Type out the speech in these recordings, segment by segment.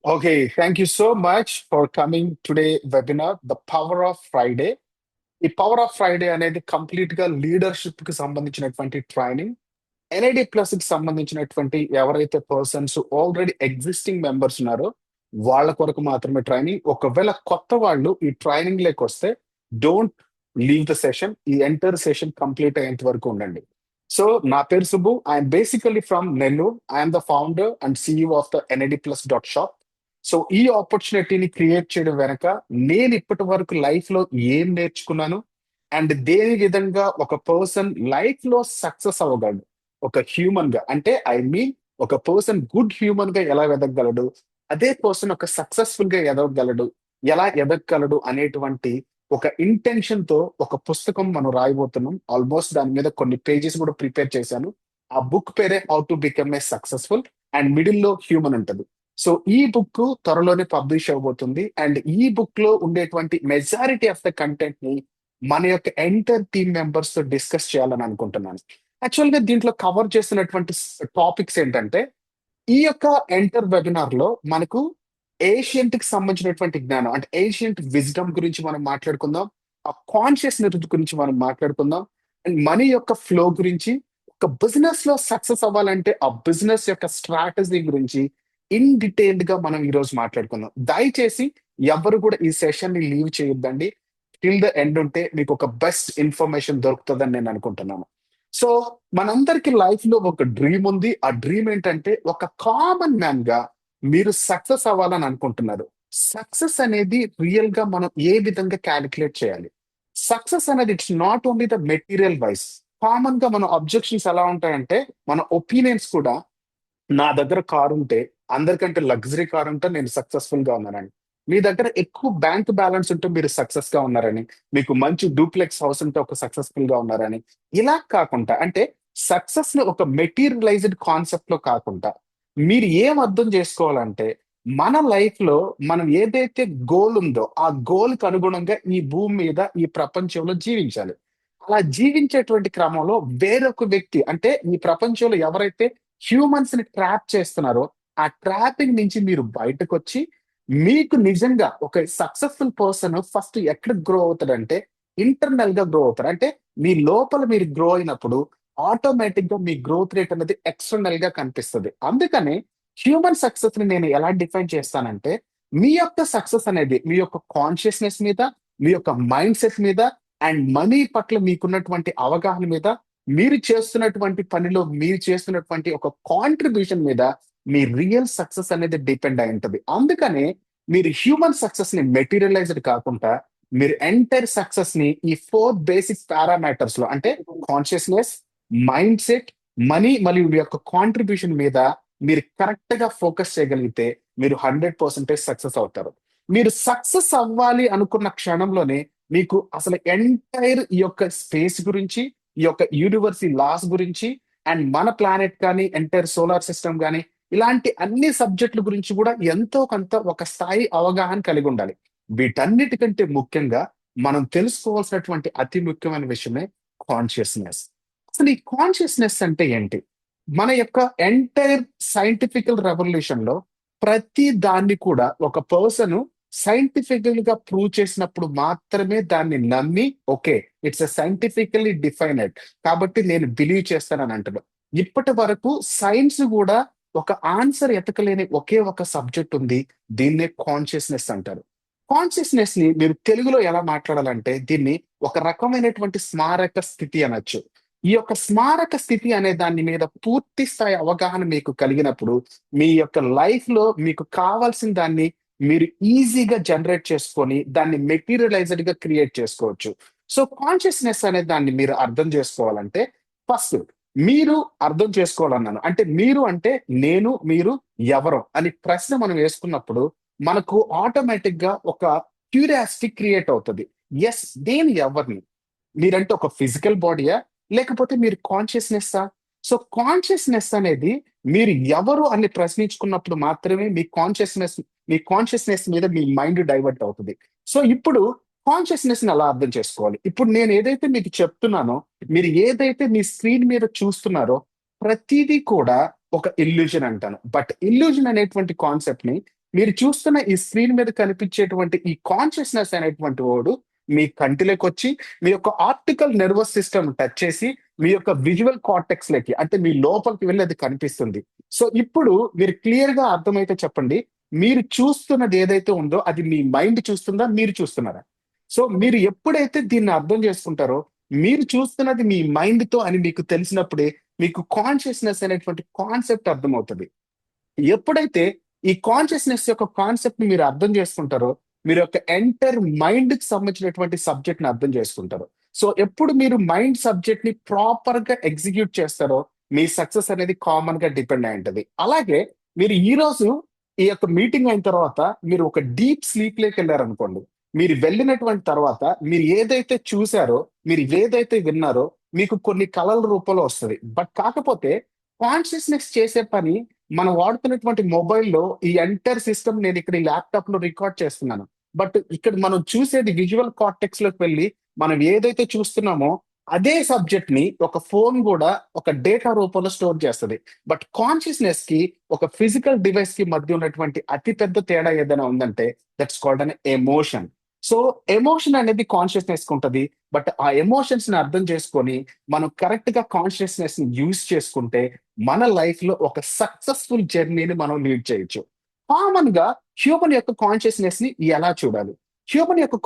Okay, thank you so much for coming today webinar, The Power of Friday. ఈ power of Friday అనేది complete గా leadership కి సంబంధించినటువంటి training. NID plus కి సంబంధించినటువంటి ఎవరైతే పర్సన్స్ ఆల్రెడీ ఎగ్జిస్టింగ్ మెంబర్స్ ఉన్నారో వాళ్ళ కొరకు మాత్రమే ట్రైనింగ్. ఒకవేళ కొత్త వాళ్ళు ఈ ట్రైనింగ్ లేకి వస్తే డోంట్ లీవ్ ద సెషన్. ఈ ఎంటర్ సెషన్ కంప్లీట్ అయ్యేంత వరకు ఉండండి. సో నా పేరు Subbu. I'm basically from Nellore. I'm the founder and CEO of the NID plus dot shop. So ఈ ఆపర్చునిటీని క్రియేట్ చేయడం వెనక నేను ఇప్పటి వరకు లైఫ్ లో ఏం నేర్చుకున్నాను అండ్ దేని విధంగా ఒక పర్సన్ లైఫ్ లో సక్సెస్ అవ్వగలడు, ఒక హ్యూమన్ గా, అంటే ఐ మీన్ ఒక పర్సన్ గుడ్ హ్యూమన్ గా ఎలా ఎదగగలడు, అదే పర్సన్ ఒక సక్సెస్ఫుల్ గా ఎదగగలడు, ఎలా ఎదగగలడు అనేటువంటి ఒక ఇంటెన్షన్ తో ఒక పుస్తకం మనం రాయబోతున్నాం. ఆల్మోస్ట్ దాని మీద కొన్ని పేజెస్ కూడా ప్రిపేర్ చేశాను. ఆ బుక్ పేరే how to become a successful and middle లో హ్యూమన్ ఉంటది. సో ఈ బుక్ త్వరలోనే పబ్లిష్ అవబోతుంది అండ్ ఈ బుక్ లో ఉండేటువంటి మెజారిటీ ఆఫ్ ద కంటెంట్ ని మన యొక్క ఎంటర్ టీమ్ మెంబర్స్ తో డిస్కస్ చేయాలని అనుకుంటున్నాను. యాక్చువల్ గా దీంట్లో కవర్ చేస్తున్నటువంటి టాపిక్స్ ఏంటంటే, ఈ యొక్క ఎంటర్ వెబినార్ లో మనకు ఏషియంట్ కి సంబంధించినటువంటి జ్ఞానం అంటే ఏషియంట్ విజ్డమ్ గురించి మనం మాట్లాడుకుందాం. ఆ కాన్షియస్నెస్ గురించి మనం మాట్లాడుకుందాం. అండ్ మనీ యొక్క ఫ్లో గురించి, ఒక బిజినెస్ లో సక్సెస్ అవ్వాలంటే ఆ బిజినెస్ యొక్క స్ట్రాటజీ గురించి ఇన్ డీటెయిల్డ్ గా మనం ఈ రోజు మాట్లాడుకుందాం. దయచేసి ఎవరు కూడా ఈ సెషన్ ని లీవ్ చేయొద్దండి. టిల్ ద ఎండ్ ఉంటే మీకు ఒక బెస్ట్ ఇన్ఫర్మేషన్ దొరుకుతుందని నేను అనుకుంటున్నాను. సో మనందరికి లైఫ్ లో ఒక డ్రీమ్ ఉంది. ఆ డ్రీమ్ ఏంటంటే ఒక కామన్ మ్యాన్ గా మీరు సక్సెస్ అవ్వాలని అనుకుంటున్నారు. సక్సెస్ అనేది రియల్ గా మనం ఏ విధంగా క్యాలిక్యులేట్ చేయాలి? సక్సెస్ అనేది it's not only the material wise. Common గా మన అబ్జెక్షన్స్ ఎలా ఉంటాయంటే, మన ఒపీనియన్స్ కూడా, నా దగ్గర కారు ఉంటే, అందరికంటే లగ్జరీ కార్ ఉంటే నేను సక్సెస్ఫుల్ గా ఉన్నానని, మీ దగ్గర ఎక్కువ బ్యాంక్ బ్యాలెన్స్ ఉంటే మీరు సక్సెస్ గా ఉన్నారని, మీకు మంచి డూప్లెక్స్ హౌస్ ఉంటే ఒక సక్సెస్ఫుల్ గా ఉన్నారని. ఇలా కాకుండా అంటే సక్సెస్ ని ఒక మెటీరియలైజ్డ్ కాన్సెప్ట్ లో కాకుండా మీరు ఏం అర్థం చేసుకోవాలంటే, మన లైఫ్ లో మనం ఏదైతే గోల్ ఉందో ఆ గోల్ కి అనుగుణంగా ఈ భూమి మీద ఈ ప్రపంచంలో జీవించాలి. అలా జీవించేటువంటి క్రమంలో వేరొక వ్యక్తి అంటే ఈ ప్రపంచంలో ఎవరైతే హ్యూమన్స్ ని ట్రాప్ చేస్తున్నారో ఆ ట్రాపింగ్ నుంచి మీరు బయటకు వచ్చి మీకు నిజంగా ఒక సక్సెస్ఫుల్ పర్సన్ ఫస్ట్ ఎక్కడ గ్రో అవుతాడంటే ఇంటర్నల్ గా గ్రో అవుతారు. అంటే మీ లోపల మీరు గ్రో అయినప్పుడు ఆటోమేటిక్ గా మీ గ్రోత్ రేట్ అనేది ఎక్స్టర్నల్ గా కనిపిస్తుంది. అందుకని హ్యూమన్ సక్సెస్ ని నేను ఎలా డిఫైన్ చేస్తానంటే, మీ యొక్క సక్సెస్ అనేది మీ యొక్క కాన్షియస్నెస్ మీద, మీ యొక్క మైండ్ సెట్ మీద అండ్ మనీ పట్ల మీకున్నటువంటి అవగాహన మీద, మీరు చేస్తున్నటువంటి పనిలో మీరు చేస్తున్నటువంటి ఒక కాంట్రిబ్యూషన్ మీద మీ రియల్ సక్సెస్ అనేది డిపెండ్ అయి ఉంటుంది. అందుకనే మీరు హ్యూమన్ సక్సెస్ ని మెటీరియలైజ్డ్ కాకుండా మీరు ఎంటైర్ సక్సెస్ ని ఈ 4 బేసిక్ పారామీటర్స్ లో అంటే కాన్షియస్నెస్, మైండ్ సెట్, మనీ మరియు మీ యొక్క కాంట్రిబ్యూషన్ మీద మీరు కరెక్ట్ గా ఫోకస్ చేయగలిగితే మీరు 100% సక్సెస్ అవుతారు. మీరు సక్సెస్ అవ్వాలి అనుకున్న క్షణంలోనే మీకు అసలు ఎంటైర్ ఈ యొక్క స్పేస్ గురించి, ఈ యొక్క యూనివర్స్ లాస్ గురించి అండ్ మన ప్లానెట్ కానీ ఎంటైర్ సోలార్ సిస్టమ్ కానీ ఇలాంటి అన్ని సబ్జెక్టుల గురించి కూడా ఎంతో కొంత ఒక స్థాయి అవగాహన కలిగి ఉండాలి. వీటన్నిటికంటే ముఖ్యంగా మనం తెలుసుకోవాల్సినటువంటి అతి ముఖ్యమైన విషయమే కాన్షియస్నెస్. అసలు ఈ కాన్షియస్నెస్ అంటే ఏంటి? మన యొక్క ఎంటైర్ సైంటిఫికల్ రెవల్యూషన్ లో ప్రతి దాన్ని కూడా ఒక పర్సన్ సైంటిఫికల్ గా ప్రూవ్ చేసినప్పుడు మాత్రమే దాన్ని నమ్మి ఓకే ఇట్స్ సైంటిఫికల్లీ డిఫైనెడ్ కాబట్టి నేను బిలీవ్ చేస్తానని అంటాడు. ఇప్పటి వరకు సైన్స్ కూడా ఒక ఆన్సర్ ఎతకలేని ఒకే ఒక సబ్జెక్ట్ ఉంది. దీన్నే కాన్షియస్నెస్ అంటారు. కాన్షియస్నెస్ ని మీరు తెలుగులో ఎలా మాట్లాడాలంటే దీన్ని ఒక రకమైనటువంటి స్మారక స్థితి అనొచ్చు. ఈ యొక్క స్మారక స్థితి అనే దాని మీద పూర్తి స్థాయి అవగాహన మీకు కలిగినప్పుడు మీ యొక్క లైఫ్ లో మీకు కావాల్సిన దాన్ని మీరు ఈజీగా జనరేట్ చేసుకొని దాన్ని మెటీరియలైజ్డ్ గా క్రియేట్ చేసుకోవచ్చు. సో కాన్షియస్నెస్ అనే దాన్ని మీరు అర్థం చేసుకోవాలంటే ఫస్ట్ మీరు అర్థం చేసుకోవాలన్నాను. అంటే మీరు అంటే నేను, మీరు ఎవరు అని ప్రశ్న మనం వేసుకున్నప్పుడు మనకు ఆటోమేటిక్ గా ఒక క్యూరియాసిటీ క్రియేట్ అవుతుంది. ఎస్, నేను ఎవరిని? మీరంటే ఒక ఫిజికల్ బాడీయా లేకపోతే మీరు కాన్షియస్నెస్సా? సో కాన్షియస్నెస్ అనేది మీరు ఎవరు అని ప్రశ్నించుకున్నప్పుడు మాత్రమే మీ కాన్షియస్నెస్ మీద మీ మైండ్ డైవర్ట్ అవుతుంది. సో ఇప్పుడు కాన్షియస్నెస్ ని అలా అర్థం చేసుకోవాలి. ఇప్పుడు నేను ఏదైతే మీకు చెప్తున్నానో, మీరు ఏదైతే మీ స్క్రీన్ మీద చూస్తున్నారో ప్రతిదీ కూడా ఒక ఇల్యూజన్ అంటాను. బట్ ఇల్యూజన్ అనేటువంటి కాన్సెప్ట్ ని మీరు చూస్తున్న ఈ స్క్రీన్ మీద కనిపించేటువంటి ఈ కాన్షియస్నెస్ అనేటువంటి వాడు మీ కంటిలోకి వచ్చి మీ యొక్క ఆప్టికల్ నర్వస్ సిస్టమ్ టచ్ చేసి మీ యొక్క విజువల్ కార్టెక్స్ లకి అంటే మీ లోపలికి వెళ్ళి అది కనిపిస్తుంది. సో ఇప్పుడు మీరు క్లియర్ గా అర్థమైతే చెప్పండి, మీరు చూస్తున్నది ఏదైతే ఉందో అది మీ మైండ్ చూస్తుందా, మీరు చూస్తున్నారా? సో మీరు ఎప్పుడైతే దీన్ని అర్థం చేసుకుంటారో, మీరు చూస్తున్నది మీ మైండ్ తో అని మీకు తెలిసినప్పుడే మీకు కాన్షియస్నెస్ అనేటువంటి కాన్సెప్ట్ అర్థమవుతుంది. ఎప్పుడైతే ఈ కాన్షియస్నెస్ యొక్క కాన్సెప్ట్ ని మీరు అర్థం చేసుకుంటారో, మీరు యొక్క ఎంటర్ మైండ్ కి సంబంధించినటువంటి సబ్జెక్ట్ ని అర్థం చేసుకుంటారు. సో ఎప్పుడు మీరు మైండ్ సబ్జెక్ట్ ని ప్రాపర్ గా ఎగ్జిక్యూట్ చేస్తారో మీ సక్సెస్ అనేది కామన్ గా డిపెండ్ అయి ఉంటుంది. అలాగే మీరు ఈ రోజు ఈ యొక్క మీటింగ్ అయిన తర్వాత మీరు ఒక డీప్ స్లీప్ లోకి వెళ్ళారనుకోండి, మీరు వెళ్ళినటువంటి తర్వాత మీరు ఏదైతే చూసారో, మీరు ఏదైతే విన్నారో మీకు కొన్ని కళల రూపంలో వస్తుంది. బట్ కాకపోతే కాన్షియస్నెస్ చేసే పని మనం వాడుతున్నటువంటి మొబైల్లో ఈ ఎంటైర్ సిస్టమ్ నేను ఇక్కడ ఈ ల్యాప్టాప్ లో రికార్డ్ చేస్తున్నాను. బట్ ఇక్కడ మనం చూసేది విజువల్ కార్టెక్స్ లోకి వెళ్ళి మనం ఏదైతే చూస్తున్నామో అదే సబ్జెక్ట్ ని ఒక ఫోన్ కూడా ఒక డేటా రూపంలో స్టోర్ చేస్తుంది. బట్ కాన్షియస్నెస్ కి ఒక ఫిజికల్ డివైస్ కి మధ్య ఉన్నటువంటి అతి పెద్ద తేడా ఏదైనా ఉందంటే that's called an emotion. So emotion అనేది కాన్షియస్నెస్ కి ఉంటది. బట్ ఆ ఎమోషన్స్ ని అర్థం చేసుకొని మనం కరెక్ట్ గా కాన్షియస్నెస్ ని యూజ్ చేసుకుంటే మన లైఫ్ లో ఒక సక్సెస్ఫుల్ జర్నీని మనం లీడ్ చేయొచ్చు. కామన్ గా హ్యూమన్ యొక్క కాన్షియస్నెస్ ని ఎలా చూడాలి? హ్యూమన్ యొక్క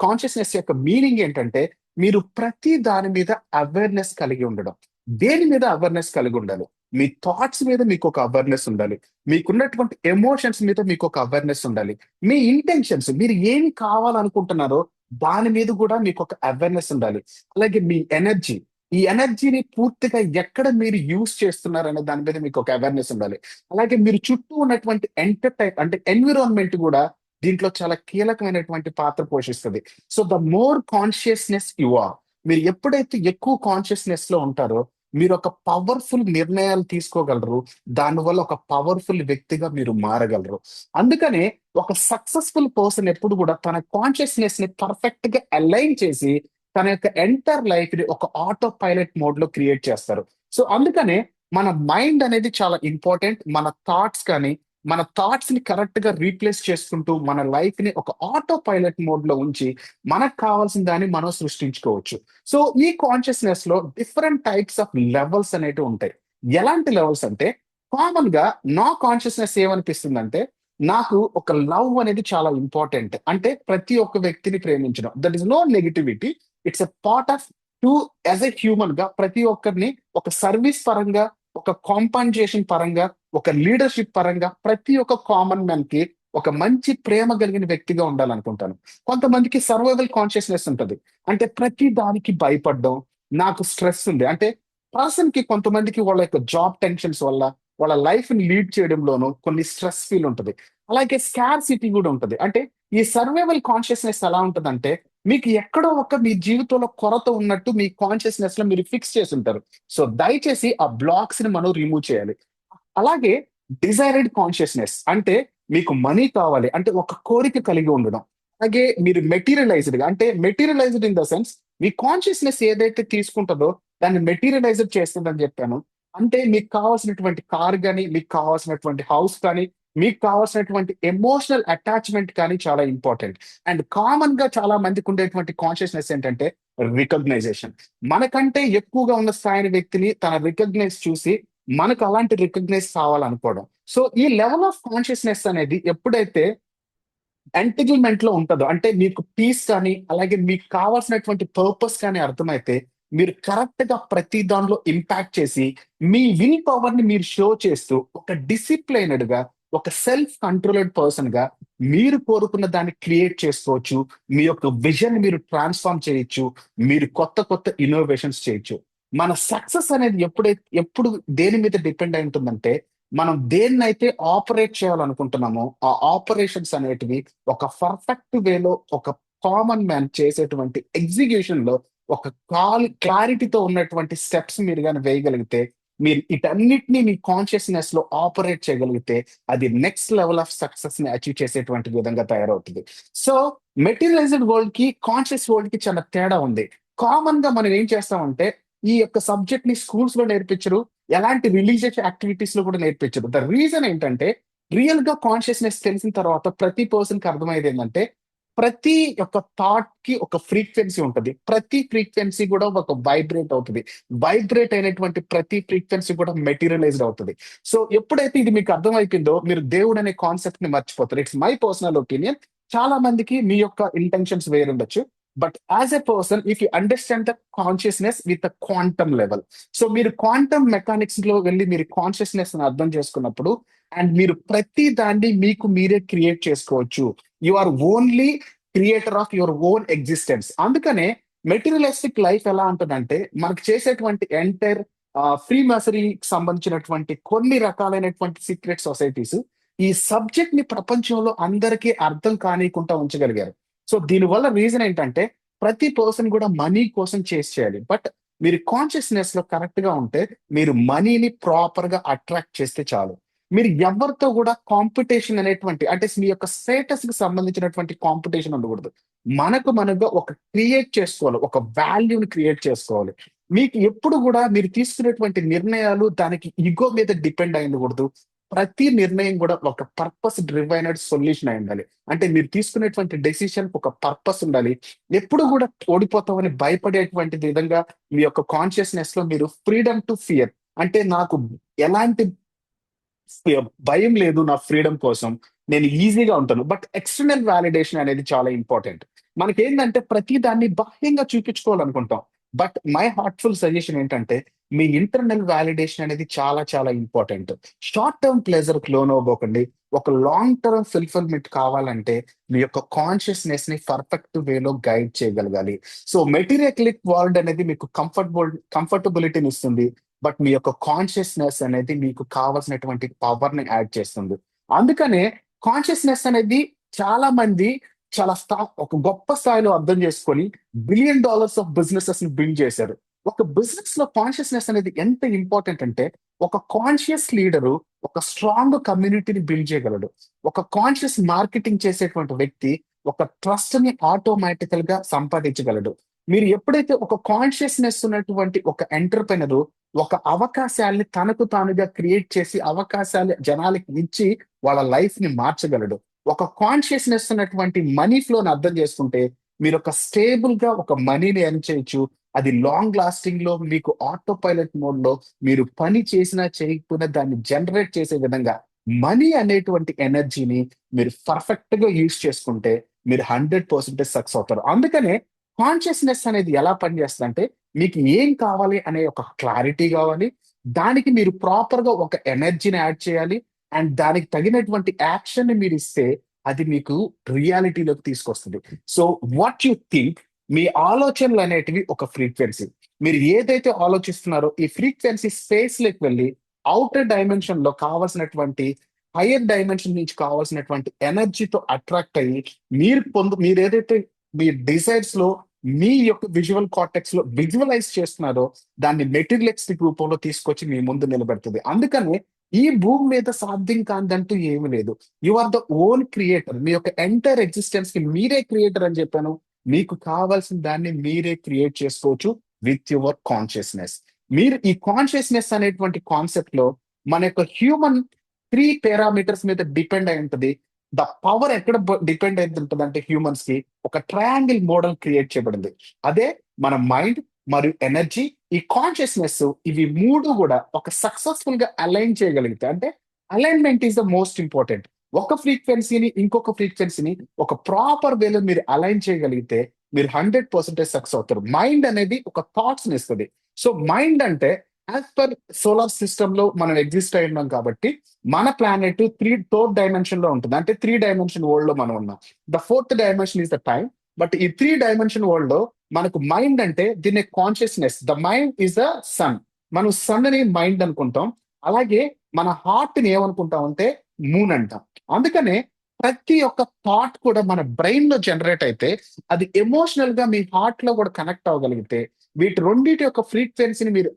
కాన్షియస్నెస్ యొక్క మీనింగ్ ఏంటంటే మీరు ప్రతి దాని మీద అవేర్నెస్ కలిగి ఉండడం. దేని మీద అవేర్నెస్ కలిగి ఉండాలి? మీ థాట్స్ మీద మీకు ఒక అవేర్నెస్ ఉండాలి. మీకున్నటువంటి ఎమోషన్స్ మీద మీకు ఒక అవేర్నెస్ ఉండాలి. మీ ఇంటెన్షన్స్, మీరు ఏమి కావాలనుకుంటున్నారో దాని మీద కూడా మీకు ఒక అవేర్నెస్ ఉండాలి. అలాగే మీ ఎనర్జీ, ఈ ఎనర్జీని పూర్తిగా ఎక్కడ మీరు యూజ్ చేస్తున్నారు అనే దాని మీద మీకు ఒక అవేర్నెస్ ఉండాలి. అలాగే మీరు చుట్టూ ఉన్నటువంటి ఎంటర్టైన్ అంటే ఎన్విరాన్మెంట్ కూడా దీంట్లో చాలా కీలకమైనటువంటి పాత్ర పోషిస్తుంది. So the more consciousness you are, మీరు ఎప్పుడైతే ఎక్కువ కాన్షియస్నెస్ లో ఉంటారో మీరు ఒక పవర్ఫుల్ నిర్ణయాలు తీసుకోగలరు. దానివల్ల ఒక పవర్ఫుల్ వ్యక్తిగా మీరు మారగలరు. అందుకనే ఒక సక్సెస్ఫుల్ పర్సన్ ఎప్పుడు కూడా తన కాన్షియస్నెస్ ని పర్ఫెక్ట్ గా అలైన్ చేసి తన యొక్క ఎంటైర్ లైఫ్ ని ఒక ఆటో పైలట్ మోడ్ లో క్రియేట్ చేస్తారు. సో అందుకనే మన మైండ్ అనేది చాలా ఇంపార్టెంట్. మన థాట్స్ కానీ మన థాట్స్ ని కరెక్ట్ గా రీప్లేస్ చేసుకుంటూ మన లైఫ్ ని ఒక ఆటో పైలట్ మోడ్ లో ఉంచి మనకు కావాల్సిన దాన్ని మనం సృష్టించుకోవచ్చు. సో ఈ కాన్షియస్నెస్ లో డిఫరెంట్ టైప్స్ ఆఫ్ లెవెల్స్ అనేవి ఉంటాయి. ఎలాంటి లెవెల్స్ అంటే కామన్ గా నా కాన్షియస్నెస్ ఏమనిపిస్తుందంటే నాకు ఒక లవ్ అనేది చాలా ఇంపార్టెంట్. అంటే ప్రతి ఒక్క వ్యక్తిని ప్రేమించడం, that is no negativity. It's a part of to as a human గా ప్రతి ఒక్కరిని ఒక సర్వీస్ పరంగా, ఒక కాంపన్సేషన్ పరంగా, ఒక లీడర్షిప్ పరంగా ప్రతి ఒక్క కామన్ మ్యాన్ కి ఒక మంచి ప్రేమ కలిగిన వ్యక్తిగా ఉండాలనుకుంటాను. కొంతమందికి సర్వైవల్ కాన్షియస్నెస్ ఉంటుంది. అంటే ప్రతి దానికి భయపడడం, నాకు స్ట్రెస్ ఉంది అంటే పర్సన్ కి కొంతమందికి వాళ్ళ యొక్క జాబ్ టెన్షన్స్ వల్ల వాళ్ళ లైఫ్ ని లీడ్ చేయడంలోనూ కొన్ని స్ట్రెస్ ఫీల్ ఉంటుంది. అలాగే స్కార్సిటీ కూడా ఉంటుంది. అంటే ఈ సర్వైవల్ కాన్షియస్నెస్ ఎలా ఉంటుందంటే మీకు ఎక్కడో ఒక మీ జీవితంలో కొరత ఉన్నట్టు మీ కాన్షియస్నెస్ లో మీరు ఫిక్స్ చేసి ఉంటారు. సో దయచేసి ఆ బ్లాక్స్ ని మనం రిమూవ్ చేయాలి. అలాగే డిజైర్డ్ కాన్షియస్నెస్ అంటే మీకు మనీ కావాలి అంటే ఒక కోరిక కలిగి ఉండడం. అలాగే మీరు మెటీరియలైజ్డ్ గా అంటే materialised in the sense me consciousness ఏదైతే తీసుకుంటుందో దాన్ని మెటీరియలైజ్డ్ చేస్తుందని చెప్పాను. అంటే మీకు కావాల్సినటువంటి కార్ కానీ, మీకు కావాల్సినటువంటి హౌస్ కానీ, మీకు కావాల్సినటువంటి ఎమోషనల్ అటాచ్మెంట్ కానీ చాలా ఇంపార్టెంట్. అండ్ కామన్ గా చాలా మందికి ఉండేటువంటి కాన్షియస్నెస్ ఏంటంటే రికగ్నైజేషన్. మనకంటే ఎక్కువగా ఉన్న స్థాయి వ్యక్తిని తన రికగ్నైజ్ చూసి మనకు అలాంటి రికగ్నైజ్ కావాలనుకోవడం. సో ఈ లెవెల్ ఆఫ్ కాన్షియస్నెస్ అనేది ఎప్పుడైతే ఎంటైటిల్మెంట్ లో ఉంటుందో అంటే మీకు పీస్ కానీ అలాగే మీకు కావాల్సినటువంటి పర్పస్ కానీ అర్థమైతే మీరు కరెక్ట్ గా ప్రతి దానిలో ఇంపాక్ట్ చేసి మీ విల్ పవర్ ని మీరు షో చేస్తూ ఒక డిసిప్లైనడ్ గా ఒక సెల్ఫ్ కంట్రోల్డ్ పర్సన్ గా మీరు కోరుకున్న దాన్ని క్రియేట్ చేసుకోవచ్చు. మీ యొక్క విజన్ మీరు ట్రాన్స్ఫార్మ్ చేయొచ్చు. మీరు కొత్త కొత్త ఇన్నోవేషన్స్ చేయొచ్చు. మన సక్సెస్ అనేది ఎప్పుడు దేని మీద డిపెండ్ అయి ఉంటుందంటే మనం దేన్నైతే ఆపరేట్ చేయాలనుకుంటున్నామో ఆ ఆపరేషన్స్ అనేటివి ఒక పర్ఫెక్ట్ వేలో ఒక కామన్ మ్యాన్ చేసేటువంటి ఎగ్జిక్యూషన్ లో ఒక క్లారిటీతో ఉన్నటువంటి స్టెప్స్ మీరు కానీ వేయగలిగితే మీరు వీటన్నిటిని మీ కాన్షియస్నెస్ లో ఆపరేట్ చేయగలిగితే అది నెక్స్ట్ లెవెల్ ఆఫ్ సక్సెస్ ని అచీవ్ చేసేటువంటి విధంగా తయారవుతుంది. సో మెటీరియలైజ్డ్ వరల్డ్ కి కాన్షియస్ వరల్డ్ కి చాలా తేడా ఉంది. కామన్ గా మనం ఏం చేస్తామంటే ఈ యొక్క సబ్జెక్ట్ ని స్కూల్స్ లో నేర్పించరు, ఎలాంటి రిలీజియస్ యాక్టివిటీస్ లో కూడా నేర్పించరు. ద రీజన్ ఏంటంటే రియల్ గా కాన్షియస్నెస్ తెలిసిన తర్వాత ప్రతి పర్సన్ కి అర్థమయ్యేది ఏంటంటే ప్రతి ఒక్క థాట్ కి ఒక ఫ్రీక్వెన్సీ ఉంటది. ప్రతి ఫ్రీక్వెన్సీ కూడా ఒక వైబ్రేట్ అవుతుంది. వైబ్రేట్ అయినటువంటి ప్రతి ఫ్రీక్వెన్సీ కూడా మెటీరియలైజ్డ్ అవుతుంది. సో ఎప్పుడైతే ఇది మీకు అర్థమైపోయిందో మీరు దేవుడు అనే కాన్సెప్ట్ ని మర్చిపోతారు. It's my personal opinion. చాలా మందికి మీ యొక్క ఇంటెన్షన్స్ వేరుండొచ్చు. But as a person if you understand the consciousness with quantum level, so మీరు క్వాంటమ్ మెకానిక్స్ లో వెళ్ళి మీరు కాన్షియస్నెస్ అర్థం చేసుకున్నప్పుడు అండ్ మీరు ప్రతి దాన్ని మీకు మీరే క్రియేట్ చేసుకోవచ్చు. You are only creator of your own existence. అందుకనే మెటీరియలిస్టిక్ లైఫ్ ఎలా ఉంటుందంటే మనకు చేసేటువంటి ఎంటైర్ ఫ్రీ మసరీకి సంబంధించినటువంటి కొన్ని రకాలైనటువంటి సీక్రెట్ సొసైటీస్ ఈ సబ్జెక్ట్ ని ప్రపంచంలో అందరికీ అర్థం కానీకుండా ఉంచగలిగారు. సో దీనివల్ల రీజన్ ఏంటంటే ప్రతి పర్సన్ కూడా మనీ కోసం చేస్ చేయాలి. బట్ మీరు కాన్షియస్నెస్ లో కరెక్ట్ గా ఉంటే మీరు మనీని ప్రాపర్ గా అట్రాక్ట్ చేస్తే చాలు. మీరు ఎవరితో కూడా కాంపిటీషన్ అనేటువంటి అంటే మీ యొక్క స్టేటస్ కి సంబంధించినటువంటి కాంపిటీషన్ ఉండకూడదు. మనకుగా ఒక క్రియేట్ చేసుకోవాలి. ఒక వాల్యూని క్రియేట్ చేసుకోవాలి. మీకు ఎప్పుడు కూడా మీరు తీసుకునేటువంటి నిర్ణయాలు దానికి ఇగో మీద డిపెండ్ అయి ఉండకూడదు. ప్రతి నిర్ణయం కూడా ఒక పర్పస్ డ్రివైనడ్ సొల్యూషన్ అయి ఉండాలి. అంటే మీరు తీసుకునేటువంటి డెసిషన్ ఒక పర్పస్ ఉండాలి. ఎప్పుడు కూడా ఓడిపోతామని భయపడేటువంటి విధంగా మీ యొక్క కాన్షియస్నెస్ లో మీరు ఫ్రీడమ్ టు ఫియర్, అంటే నాకు ఎలాంటి భయం లేదు నా ఫ్రీడమ్ కోసం, నేను ఈజీగా ఉంటాను. బట్ ఎక్స్టర్నల్ వాలిడేషన్ అనేది చాలా ఇంపార్టెంట్. మనకేంటంటే ప్రతి దాన్ని బాహ్యంగా చూపించుకోవాలనుకుంటాం. బట్ మై హార్ట్ఫుల్ సజెషన్ ఏంటంటే మీ ఇంటర్నల్ వాలిడేషన్ అనేది చాలా చాలా ఇంపార్టెంట్. షార్ట్ టర్మ్ ప్లెజర్ కి లోన్ అవ్వకండి. ఒక లాంగ్ టర్మ్ ఫుల్ఫిల్మెంట్ కావాలంటే మీ యొక్క కాన్షియస్నెస్ ని పర్ఫెక్ట్ వేలో గైడ్ చేయగలగాలి. సో మెటీరియలిక్ వరల్డ్ అనేది మీకు కంఫర్టబిలిటీని ఇస్తుంది. బట్ మీ యొక్క కాన్షియస్నెస్ అనేది మీకు కావాల్సినటువంటి పవర్ ని యాడ్ చేస్తుంది. అందుకనే కాన్షియస్నెస్ అనేది చాలా మంది ఒక గొప్ప స్థాయిలో అర్థం చేసుకొని $1 బిలియన్ ఆఫ్ బిజినెసెస్ ని బిల్డ్ చేశారు. ఒక బిజినెస్ లో కాన్షియస్నెస్ అనేది ఎంత ఇంపార్టెంట్ అంటే ఒక కాన్షియస్ లీడరు ఒక స్ట్రాంగ్ కమ్యూనిటీని బిల్డ్ చేయగలడు. ఒక కాన్షియస్ మార్కెటింగ్ చేసేటువంటి వ్యక్తి ఒక ట్రస్ట్ ని ఆటోమేటికల్ గా సంపాదించగలడు. మీరు ఎప్పుడైతే ఒక కాన్షియస్నెస్ ఉన్నటువంటి ఒక ఎంటర్ప్రెనర్ ఒక అవకాశాల్ని తనకు తానుగా క్రియేట్ చేసి అవకాశాలు జనాలకి ఇచ్చి వాళ్ళ లైఫ్ ని మార్చగలడు. ఒక కాన్షియస్నెస్ ఉన్నటువంటి మనీ ఫ్లోని అర్థం చేసుకుంటే మీరు ఒక స్టేబుల్ గా ఒక మనీని ఎర్న్ చేయొచ్చు. అది లాంగ్ లాస్టింగ్ లో మీకు ఆటో పైలట్ మోడ్ లో మీరు పని చేసినా చేయకపోయినా దాన్ని జనరేట్ చేసే విధంగా మనీ అనేటువంటి ఎనర్జీని మీరు పర్ఫెక్ట్ గా యూజ్ చేసుకుంటే మీరు 100% సక్సెస్ అవుతారు. అందుకనే కాన్షియస్నెస్ అనేది ఎలా పనిచేస్తుంది అంటే మీకు ఏం కావాలి అనే ఒక క్లారిటీ కావాలి. దానికి మీరు ప్రాపర్ గా ఒక ఎనర్జీని యాడ్ చేయాలి. అండ్ దానికి తగినటువంటి యాక్షన్ ని మీరు ఇస్తే అది మీకు రియాలిటీలోకి తీసుకొస్తుంది. సో వాట్ యు థింక్, మీ ఆలోచనలు అనేటివి ఒక ఫ్రీక్వెన్సీ. మీరు ఏదైతే ఆలోచిస్తున్నారో ఈ ఫ్రీక్వెన్సీ స్పేస్ లోకి వెళ్ళి అవుటర్ డైమెన్షన్ లో కావాల్సినటువంటి హైయర్ డైమెన్షన్ నుంచి కావాల్సినటువంటి ఎనర్జీతో అట్రాక్ట్ అయ్యి మీరు ఏదైతే మీ డిజైర్స్ లో మీ యొక్క విజువల్ కార్టెక్స్ లో విజువలైజ్ చేస్తున్నారో దాన్ని మెటీరియలిస్టిక్ రూపంలో తీసుకొచ్చి మీ ముందు నిలబెడుతుంది. అందుకని ఈ భూమి మీద సాధ్యం కాదంటూ ఏమి లేదు. You are the own creator. మీ యొక్క ఎంటైర్ ఎగ్జిస్టెన్స్ కి మీరే క్రియేటర్ అని చెప్పాను. మీకు కావాల్సిన దాన్ని మీరే క్రియేట్ చేసుకోవచ్చు విత్ యువర్ కాన్షియస్నెస్. మీరు ఈ కాన్షియస్నెస్ అనేటువంటి కాన్సెప్ట్ లో మన యొక్క హ్యూమన్ 3 పారామీటర్స్ మీద డిపెండ్ అయి ఉంటుంది. ద పవర్ ఎక్కడ డిపెండ్ అయి ఉంటుంది అంటే హ్యూమన్స్ కి ఒక ట్రయాంగిల్ మోడల్ క్రియేట్ చేయబడింది. అదే మన మైండ్ మరియు ఎనర్జీ, ఈ కాన్షియస్నెస్, ఇవి మూడు కూడా ఒక సక్సెస్ఫుల్ గా అలైన్ చేయగలిగితే అంటే alignment is the most important. ఒక ఫ్రీక్వెన్సీని ఇంకొక ఫ్రీక్వెన్సీని ఒక ప్రాపర్ వేలో మీరు అలైన్ చేయగలిగితే మీరు 100% సక్సెస్ అవుతారు. మైండ్ అనేది ఒక థాట్స్ ని ఇస్తుంది. సో మైండ్ అంటే యాజ్ పర్ సోలార్ సిస్టమ్ లో మనం ఎగ్జిస్ట్ అయి ఉన్నాం కాబట్టి మన ప్లానెట్ థర్డ్ డైమెన్షన్ లో ఉంటుంది. అంటే 3 డైమెన్షన్ వరల్డ్ లో మనం ఉన్నాం. The fourth dimension is the time. But ఈ 3 డైమెన్షన్ వరల్డ్ లో మనకు మైండ్ అంటే దీన్ని consciousness. The mind is the sun. మనం సన్ ని మైండ్ అనుకుంటాం. అలాగే మన హార్ట్ ని ఏమనుకుంటాం అంటే మూన్ అంటాం. అందుకనే ప్రతి ఒక్క థాట్ కూడా మన బ్రెయిన్ లో జనరేట్ అయితే అది ఎమోషనల్ గా మీ హార్ట్ లో కూడా కనెక్ట్ అవ్వగలిగితే వీటి రెండింటి యొక్క ఫ్రీక్వెన్సీని మీరు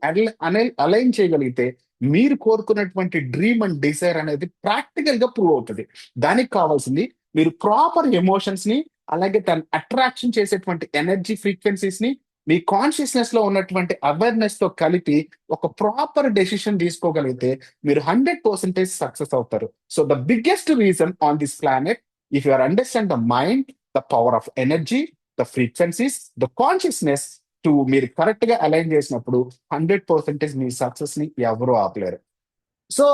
అలైన్ చేయగలిగితే మీరు కోరుకున్నటువంటి డ్రీమ్ అండ్ డిజైర్ అనేది ప్రాక్టికల్ గా ప్రూవ్ అవుతుంది. దానికి కావాల్సింది మీరు ప్రాపర్ ఎమోషన్స్ ని అలాగే దాన్ని అట్రాక్షన్ చేసేటువంటి ఎనర్జీ ఫ్రీక్వెన్సీస్ ని మీ కాన్షియస్నెస్ లో ఉన్నటువంటి అవేర్నెస్ తో కలిపి ఒక ప్రాపర్ డెసిషన్ తీసుకోగలిగితే మీరు 100% సక్సెస్ అవుతారు. So the biggest reason on this planet, if you are understand the mind, the power of energy, the frequencies, the consciousness to మీరు కరెక్ట్ గా అలైన్ చేసినప్పుడు 100% మీ సక్సెస్ ని ఎవరు ఆపలేరు. సో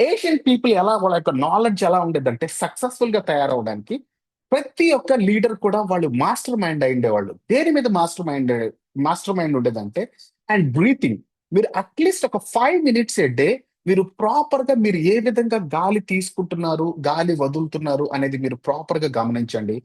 ఏషియన్ పీపుల్ ఎలా వాళ్ళ యొక్క నాలెడ్జ్ ఎలా ఉండేదంటే సక్సెస్ఫుల్ గా తయారవడానికి ప్రతి ఒక్క లీడర్ కూడా వాళ్ళు మాస్టర్ మైండ్ అయి ఉండేవాళ్ళు. దేని మీద మాస్టర్ మైండ్ ఉండేదంటే అండ్ బ్రీతింగ్. మీరు అట్లీస్ట్ ఒక 5 minutes ఏ డే మీరు ప్రాపర్ గా మీరు ఏ విధంగా గాలి తీసుకుంటున్నారు, గాలి వదులుతున్నారు అనేది మీరు ప్రాపర్ గా గమనించండి.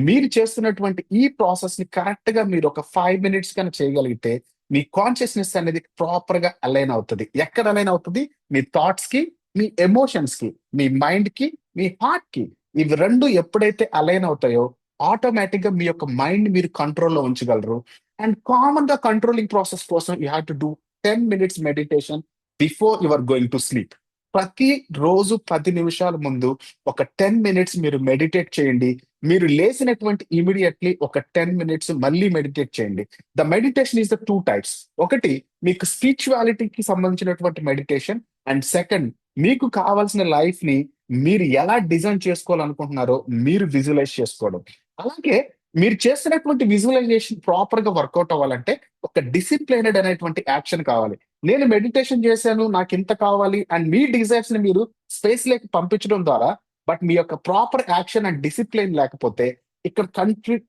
మీరు చేస్తున్నటువంటి ఈ ప్రాసెస్ ని కరెక్ట్ గా మీరు ఒక 5 minutes కనుక చేయగలిగితే మీ కాన్షియస్నెస్ అనేది ప్రాపర్ గా అలైన్ అవుతుంది. ఎక్కడ అలైన్ అవుతుంది? మీ థాట్స్ కి, మీ ఎమోషన్స్ కి, మీ మైండ్ కి, మీ హార్ట్ కి. ఇవి రెండు ఎప్పుడైతే అలైన్ అవుతాయో ఆటోమేటిక్ గా మీ యొక్క మైండ్ మీరు కంట్రోల్లో ఉంచగలరు. అండ్ కామన్ గా కంట్రోలింగ్ ప్రాసెస్ కోసం you have to do 10 minutes meditation before you are going to sleep. ప్రతి రోజు 10 నిమిషాల ముందు ఒక 10 minutes మీరు మెడిటేట్ చేయండి. మీరు లేసినటువంటి ఇమీడియట్లీ ఒక 10 minutes మళ్ళీ మెడిటేట్ చేయండి. The meditation is the two types. ఒకటి మీకు స్పిరిచువాలిటీకి సంబంధించినటువంటి మెడిటేషన్, అండ్ సెకండ్ మీకు కావాల్సిన లైఫ్ ని మీరు ఎలా డిజైన్ చేసుకోవాలనుకుంటున్నారో మీరు విజువలైజ్ చేసుకోవడం. అలాగే మీరు చేస్తున్నటువంటి విజువలైజేషన్ ప్రాపర్ గా వర్కౌట్ అవ్వాలంటే ఒక డిసిప్లైనెడ్ అనేటువంటి యాక్షన్ కావాలి. నేను మెడిటేషన్ చేశాను, నాకు ఇంత కావాలి అండ్ మీ డిజైర్స్ ని మీరు స్పేస్ లోకి పంపించడం ద్వారా, బట్ మీ యొక్క ప్రాపర్ యాక్షన్ అండ్ డిసిప్లిన్ లేకపోతే ఇక్కడ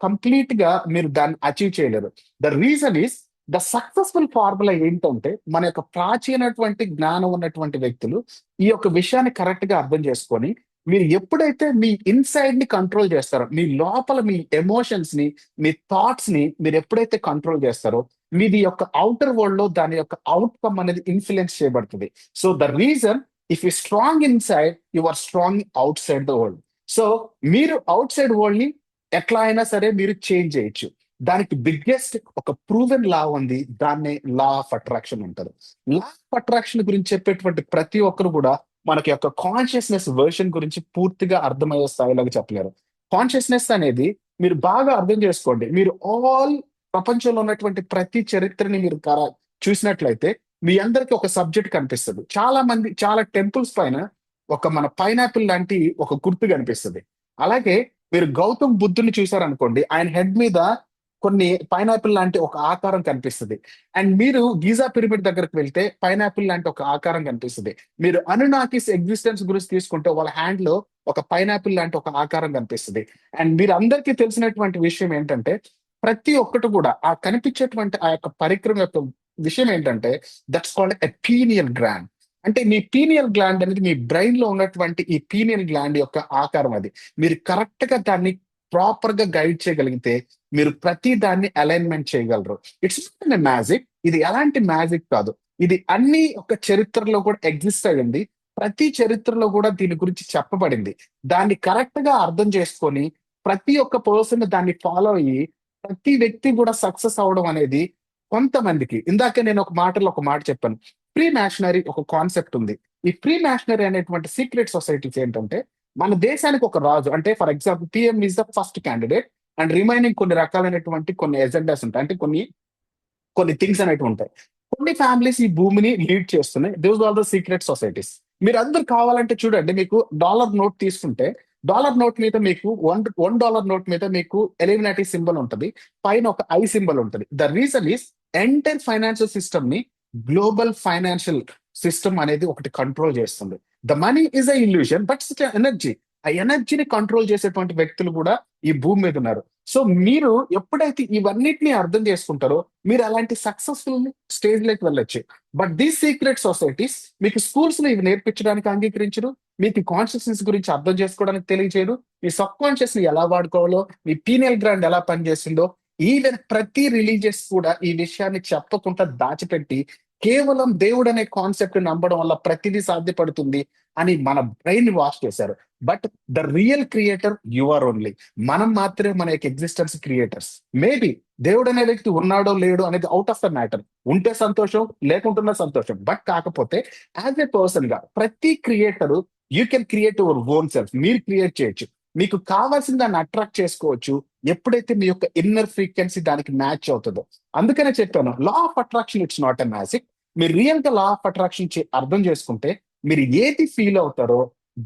కంప్లీట్ గా మీరు దాన్ని అచీవ్ చేయలేరు. The reason is the successful formula ఏంటంటే మన యొక్క ప్రాచీనటువంటి జ్ఞానం ఉన్నటువంటి వ్యక్తులు ఈ యొక్క విషయాన్ని కరెక్ట్ గా అర్థం చేసుకొని మీరు ఎప్పుడైతే మీ ఇన్సైడ్ ని కంట్రోల్ చేస్తారో, మీ లోపల మీ ఎమోషన్స్ ని, మీ థాట్స్ ని మీరు ఎప్పుడైతే కంట్రోల్ చేస్తారో మీది యొక్క అవుటర్ వరల్డ్ లో దాని యొక్క అవుట్కమ్ అనేది ఇన్ఫ్లుయెన్స్ చేయబడుతుంది. So the reason, if you strong inside you are strong outside the world. So మీరు అవుట్ సైడ్ వరల్డ్ ని ఎట్లా అయినా సరే మీరు చేంజ్ చేయొచ్చు. దానికి బిగ్గెస్ట్ ఒక ప్రూవెన్ లా ఉంది, దాన్నే లా ఆఫ్ అట్రాక్షన్ అంటారు. లా ఆఫ్ అట్రాక్షన్ గురించి చెప్పేటువంటి ప్రతి ఒక్కరు కూడా మనకి యొక్క కాన్షియస్నెస్ వర్షన్ గురించి పూర్తిగా అర్థమయ్యే స్థాయిలోకి చెప్పలేరు. కాన్షియస్నెస్ అనేది మీరు బాగా అర్థం చేసుకోండి. మీరు ఆల్ ప్రపంచంలో ఉన్నటువంటి ప్రతి చరిత్రని మీరు చూసినట్లయితే మీ అందరికి ఒక సబ్జెక్ట్ కనిపిస్తుంది. చాలా మంది చాలా టెంపుల్స్ పైన ఒక మన పైనాపిల్ లాంటి ఒక గుర్తు కనిపిస్తుంది. అలాగే మీరు గౌతమ్ బుద్ధుని చూసారనుకోండి, ఆయన హెడ్ మీద కొన్ని పైనాపిల్ లాంటి ఒక ఆకారం కనిపిస్తుంది. అండ్ మీరు గీజా పిరమిడ్ దగ్గరకు వెళ్తే పైనాపిల్ లాంటి ఒక ఆకారం కనిపిస్తుంది. మీరు అనునాకిస్ ఎగ్జిస్టెన్స్ గురించి తీసుకుంటే వాళ్ళ హ్యాండ్ లో ఒక పైనాపిల్ లాంటి ఒక ఆకారం కనిపిస్తుంది. అండ్ మీరు అందరికీ తెలిసినటువంటి విషయం ఏంటంటే ప్రతి ఒక్కటి కూడా ఆ కనిపించేటువంటి ఆ యొక్క పరిక్రమ యొక్క విషయం ఏంటంటే that's called a pineal gland. అంటే మీ పీనియల్ గ్లాండ్ అనేది మీ బ్రెయిన్ లో ఉన్నటువంటి ఈ పీనియల్ గ్లాండ్ యొక్క ఆకారం. అది మీరు కరెక్ట్ గా దాన్ని ప్రాపర్ గా గైడ్ చేయగలిగితే మీరు ప్రతి దాన్ని అలైన్మెంట్ చేయగలరు. It's magic. ఇది ఎలాంటి మ్యాజిక్ కాదు. ఇది అన్ని ఒక చరిత్రలో కూడా ఎగ్జిస్ట్ అయ్యింది. ప్రతి చరిత్రలో కూడా దీని గురించి చెప్పబడింది. దాన్ని కరెక్ట్ గా అర్థం చేసుకొని ప్రతి ఒక్క పర్సన్ దాన్ని ఫాలో అయ్యి ప్రతి వ్యక్తి కూడా సక్సెస్ అవడం అనేది కొంతమందికి. ఇందాక నేను ఒక మాట చెప్పాను. ప్రీ మ్యాషనరీ ఒక కాన్సెప్ట్ ఉంది. ఈ ప్రీ మ్యాషనరీ అనేటువంటి సీక్రెట్ సొసైటీస్ ఏంటంటే మన దేశానికి ఒక రాజు, అంటే for example PM is the first candidate and remaining కొన్ని రకాలైనటువంటి కొన్ని ఎజెండాస్ ఉంటాయి. అంటే కొన్ని కొన్ని థింగ్స్ అనేవి ఉంటాయి. కొన్ని ఫ్యామిలీస్ ఈ భూమిని లీడ్ చేస్తున్నాయి. Those are the secret societies. మీరు అందరు కావాలంటే చూడండి, మీకు డాలర్ నోట్ తీసుకుంటే డాలర్ నోట్ మీద మీకు $1 నోట్ మీద మీకు ఎలిమినాటీ సింబల్ ఉంటుంది, పైన ఒక ఐ సింబల్ ఉంటుంది. The reason is entire financial system ని గ్లోబల్ ఫైనాన్షియల్ సిస్టమ్ అనేది ఒకటి కంట్రోల్ చేస్తుంది. The money is a illusion but it's energy. ఆ ఎనర్జీని కంట్రోల్ చేసేటువంటి వ్యక్తులు కూడా ఈ భూమి మీద ఉన్నారు. సో మీరు ఎప్పుడైతే ఇవన్నిటిని అర్థం చేసుకుంటారో మీరు అలాంటి సక్సెస్ఫుల్ స్టేజ్ లోకి వెళ్ళొచ్చు. బట్ దీస్ సీక్రెట్ సొసైటీస్ మీకు స్కూల్స్ లో ఇవి నేర్పించడానికి అంగీకరించరు. మీకు కాన్షియస్నెస్ గురించి అర్థం చేసుకోవడానికి తెలియజేయరు. మీ సబ్ కాన్షియస్ ని ఎలా వాడుకోవాలో, మీ పీనియల్ గ్రాండ్ ఎలా పనిచేస్తుందో, ఈవెన్ ప్రతి రిలీజియస్ కూడా ఈ విషయాన్ని చెప్పకుండా దాచిపెట్టి కేవలం దేవుడు అనే కాన్సెప్ట్ నమ్మడం వల్ల ప్రతిదీ సాధ్యపడుతుంది అని మన బ్రెయిన్ వాష్ చేశారు. But the real creator you are only. మనం మాత్రమే మన యొక్క ఎగ్జిస్టెన్స్ క్రియేటర్స్. మేబీ దేవుడు అనే వ్యక్తి ఉన్నాడో లేడో అనేది అవుట్ ఆఫ్ ద మ్యాటర్. ఉంటే సంతోషం, లేకుంటున్న సంతోషం. బట్ కాకపోతే యాజ్ ఎ పర్సన్ గా ప్రతి creator you can create your own self. మీరు క్రియేట్ చేయొచ్చు. మీకు కావాల్సిన దాన్ని అట్రాక్ట్ చేసుకోవచ్చు ఎప్పుడైతే మీ యొక్క ఇన్నర్ ఫ్రీక్వెన్సీ దానికి మ్యాచ్ అవుతుందో. అందుకనే చెప్పాను, law of attraction it's not a magic. మీరు రియల్ గా లా ఆఫ్ అట్రాక్షన్ అర్థం చేసుకుంటే మీరు ఏది ఫీల్ అవుతారో